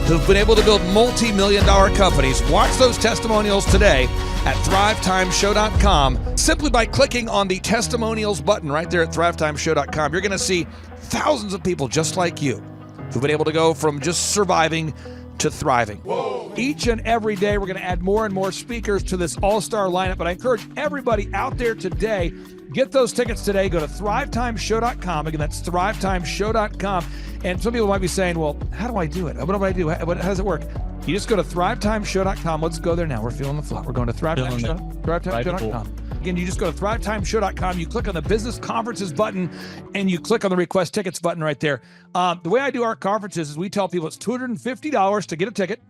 who've been able to build multi-million-dollar companies. Watch those testimonials today at thrivetimeshow.com. Simply by clicking on the testimonials button right there at thrivetimeshow.com, you're going to see thousands of people just like you who've been able to go from just surviving to thriving. Whoa. Each and every day, we're going to add more and more speakers to this all-star lineup, but I encourage everybody out there today, get those tickets today. Go to thrivetimeshow.com. Again, that's thrivetimeshow.com. And some people might be saying, well, how do I do it? What do I do? How does it work? You just go to thrivetimeshow.com. Let's go there now. We're feeling the flow. We're going to thrivetimeshow.com. Again, you just go to thrivetimeshow.com. You click on the business conferences button, and you click on the request tickets button right there. The way I do our conferences is we tell people it's $250 to get a ticket.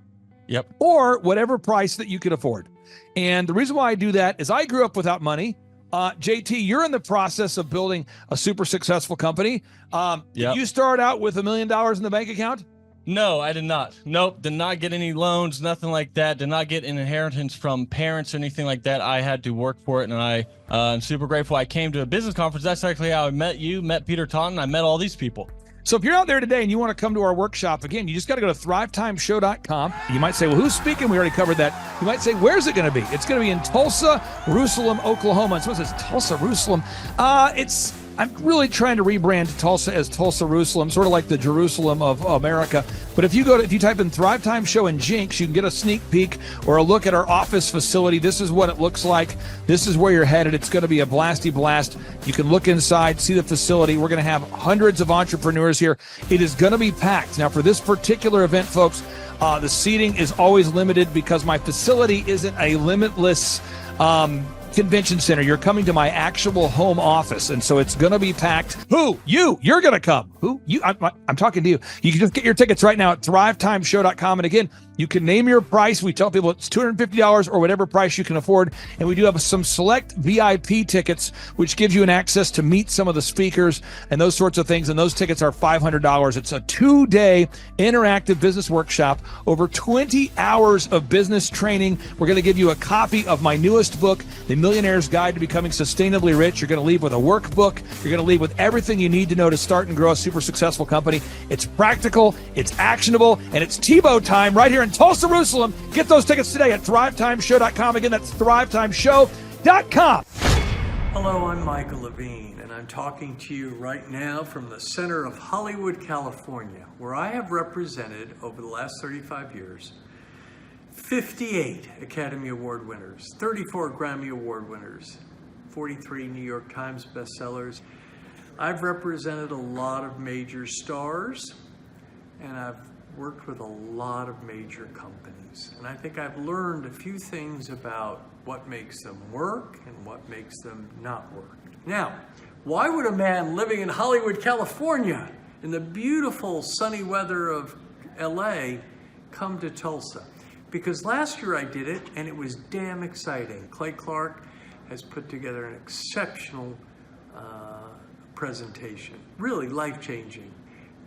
Yep.
Or whatever price that you can afford. And the reason why I do that is I grew up without money. JT, you're in the process of building a super successful company. Did you start out with $1 million in the bank account?
No, I did not. Nope, did not get any loans, nothing like that. Did not get an inheritance from parents or anything like that. I had to work for it, and I'm super grateful. I came to a business conference. That's actually how I met you, met Peter Taunton. I met all these people.
So if you're out there today and you want to come to our workshop, again, you just got to go to thrivetimeshow.com. You might say, well, who's speaking? We already covered that. You might say, where's it going to be? It's going to be in Tulsa, Jerusalem, Oklahoma. And someone says, Tulsa, Jerusalem. I'm really trying to rebrand Tulsa as Tulsa, Jerusalem, sort of like the Jerusalem of America. But if you type in Thrivetime Show and Jinx, you can get a sneak peek or a look at our office facility. This is what it looks like. This is where you're headed. It's going to be a blasty blast. You can look inside, see the facility. We're going to have hundreds of entrepreneurs here. It is going to be packed. Now, for this particular event, folks, the seating is always limited because my facility isn't a limitless convention center. You're coming to my actual home office, and so it's going to be packed. Who? You're going to come. Who? You? I'm talking to you. You can just get your tickets right now at thrivetimeshow.com. And again, you can name your price. We tell people it's $250 or whatever price you can afford. And we do have some select VIP tickets, which gives you an access to meet some of the speakers and those sorts of things. And those tickets are $500. It's a 2-day interactive business workshop, over 20 hours of business training. We're going to give you a copy of my newest book, The Millionaire's Guide to Becoming Sustainably Rich. You're going to leave with a workbook. You're going to leave with everything you need to know to start and grow a super successful company. It's practical, it's actionable, and it's Tebow time right here in Tulsa, Jerusalem. Get those tickets today at thrivetimeshow.com. Again, that's thrivetimeshow.com.
Hello, I'm Michael Levine, and I'm talking to you right now from the center of Hollywood, California, where I have represented over the last 35 years 58 Academy Award winners, 34 Grammy Award winners, 43 New York Times bestsellers. I've represented a lot of major stars, and I've worked with a lot of major companies. And I think I've learned a few things about what makes them work and what makes them not work. Now, why would a man living in Hollywood, California, in the beautiful sunny weather of LA, come to Tulsa? Because last year I did it, and it was damn exciting. Clay Clark has put together an exceptional presentation, really life-changing,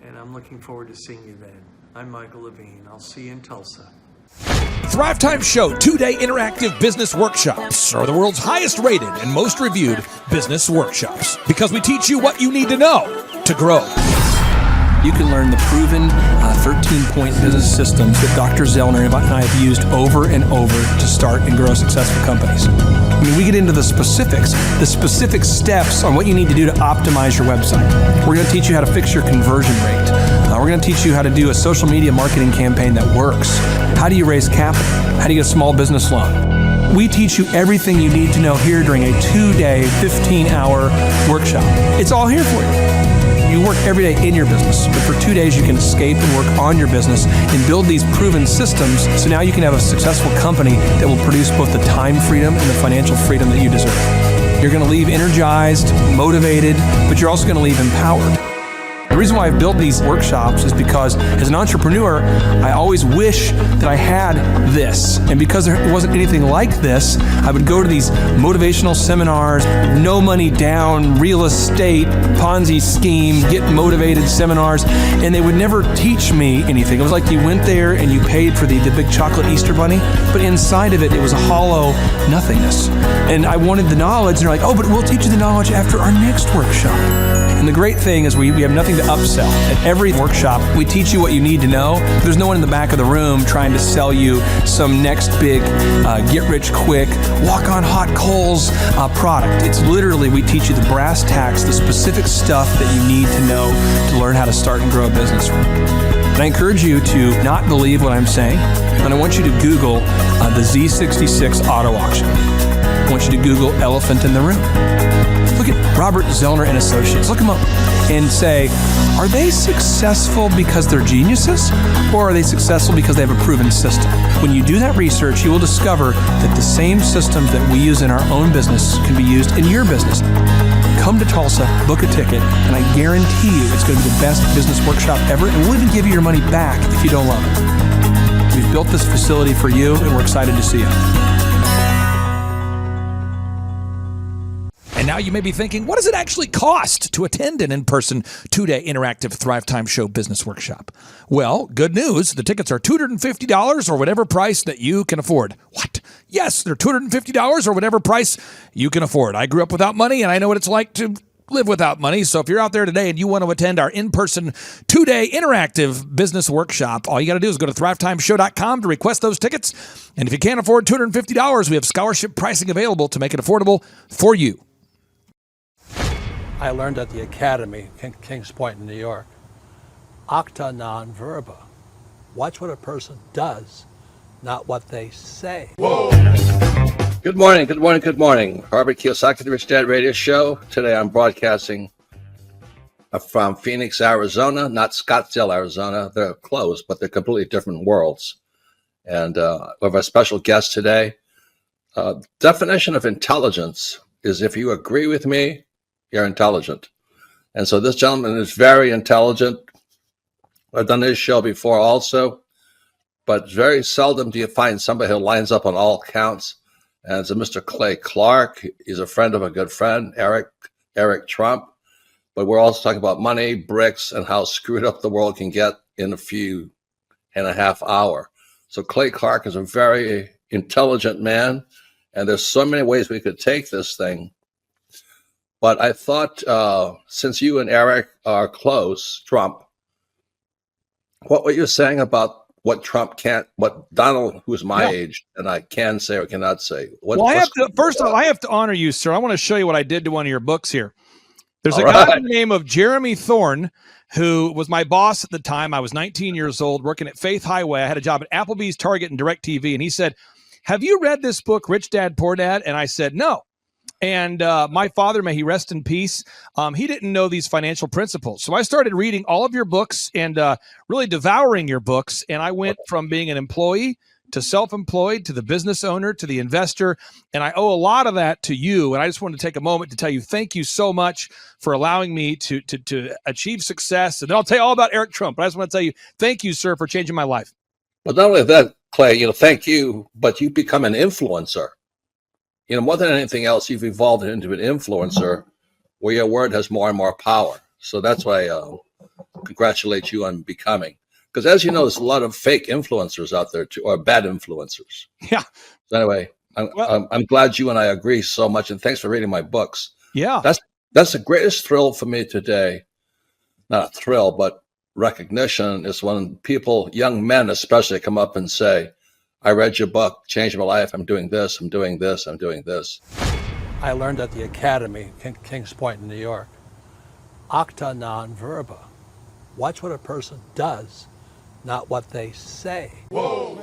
and I'm looking forward to seeing you then. I'm Michael Levine. I'll see you in Tulsa.
Thrivetime Show 2-day interactive business workshops are the world's highest rated and most reviewed business workshops because we teach you what you need to know to grow.
You can learn the proven 13-point business systems that Dr. Zellner and I have used over and over to start and grow successful companies. I mean, we get into the specific steps on what you need to do to optimize your website. We're going to teach you how to fix your conversion rate. We're going to teach you how to do a social media marketing campaign that works. How do you raise capital? How do you get a small business loan? We teach you everything you need to know here during a 2-day, 15-hour workshop. It's all here for you. You work every day in your business, but for 2 days you can escape and work on your business and build these proven systems so now you can have a successful company that will produce both the time freedom and the financial freedom that you deserve. You're going to leave energized, motivated, but you're also going to leave empowered. The reason why I've built these workshops is because as an entrepreneur, I always wish that I had this. And because there wasn't anything like this, I would go to these motivational seminars, no money down, real estate, Ponzi scheme, get motivated seminars, and they would never teach me anything. It was like you went there and you paid for the big chocolate Easter bunny, but inside of it, it was a hollow nothingness. And I wanted the knowledge, and they're like, oh, but we'll teach you the knowledge after our next workshop. And the great thing is we have nothing to upsell. At every workshop, we teach you what you need to know. There's no one in the back of the room trying to sell you some next big get-rich-quick, walk-on-hot coals product. It's literally, we teach you the brass tacks, the specific stuff that you need to know to learn how to start and grow a business. And I encourage you to not believe what I'm saying, and I want you to Google the Z66 auto auction. I want you to Google elephant in the room. Look at Robert Zellner and Associates. Look them up and say, are they successful because they're geniuses, or are they successful because they have a proven system? When you do that research, you will discover that the same systems that we use in our own business can be used in your business. Come to Tulsa, book a ticket, and I guarantee you it's going to be the best business workshop ever, and we'll even give you your money back if you don't love it. We've built this facility for you, and we're excited to see you.
And now you may be thinking, what does it actually cost to attend an in-person 2-day interactive Thrivetime Show business workshop? Well, good news. The tickets are $250 or whatever price that you can afford. What? Yes, they're $250 or whatever price you can afford. I grew up without money, and I know what it's like to live without money. So if you're out there today and you want to attend our in-person 2-day interactive business workshop, all you got to do is go to thrivetimeshow.com to request those tickets. And if you can't afford $250, we have scholarship pricing available to make it affordable for you.
I learned at the Academy in Kings Point in New York. Acta non verba. Watch what a person does, not what they say.
Good morning, good morning, good morning. Robert Kiyosaki, the Rich Dad Radio Show. Today I'm broadcasting from Phoenix, Arizona, not Scottsdale, Arizona. They're close, but they're completely different worlds. And we have a special guest today. Definition of intelligence is if you agree with me, you're intelligent. And so this gentleman is very intelligent. I've done this show before also, but very seldom do you find somebody who lines up on all counts. And it's a Mr. Clay Clark. He's a friend of a good friend, Eric Trump. But we're also talking about money, bricks, and how screwed up the world can get in a few and a half hour. So Clay Clark is a very intelligent man, and there's so many ways we could take this thing. But I thought, since you and Eric are close, Trump, what were you saying about what Trump can't, what Donald, who's my age, and I can say or cannot say?
First of all, I have to honor you, sir. I want to show you what I did to one of your books here. There's a guy by the name of Jeremy Thorne, who was my boss at the time. I was 19 years old, working at Faith Highway. I had a job at Applebee's, Target, and DirecTV. And he said, "Have you read this book, Rich Dad, Poor Dad?" And I said, "No." And my father, may he rest in peace, he didn't know these financial principles. So I started reading all of your books and really devouring your books. And I went from being an employee to self-employed to the business owner to the investor. And I owe a lot of that to you. And I just wanted to take a moment to tell you thank you so much for allowing me to achieve success. And then I'll tell you all about Eric Trump. But I just want to tell you thank you, sir, for changing my life.
But not only that, Clay, thank you, but you become an influencer. More than anything else, you've evolved into an influencer where your word has more and more power. So that's why I congratulate you on becoming. Because as you know, there's a lot of fake influencers out there, too, or bad influencers.
Yeah.
So anyway, I'm glad you and I agree so much. And thanks for reading my books.
Yeah.
That's the greatest thrill for me today. Not a thrill, but recognition is when people, young men especially, come up and say, "I read your book, changed my life. I'm doing this, I'm doing this, I'm doing this."
I learned at the Academy in Kings Point in New York. Acta non verba. Watch what a person does, not what they say. Whoa.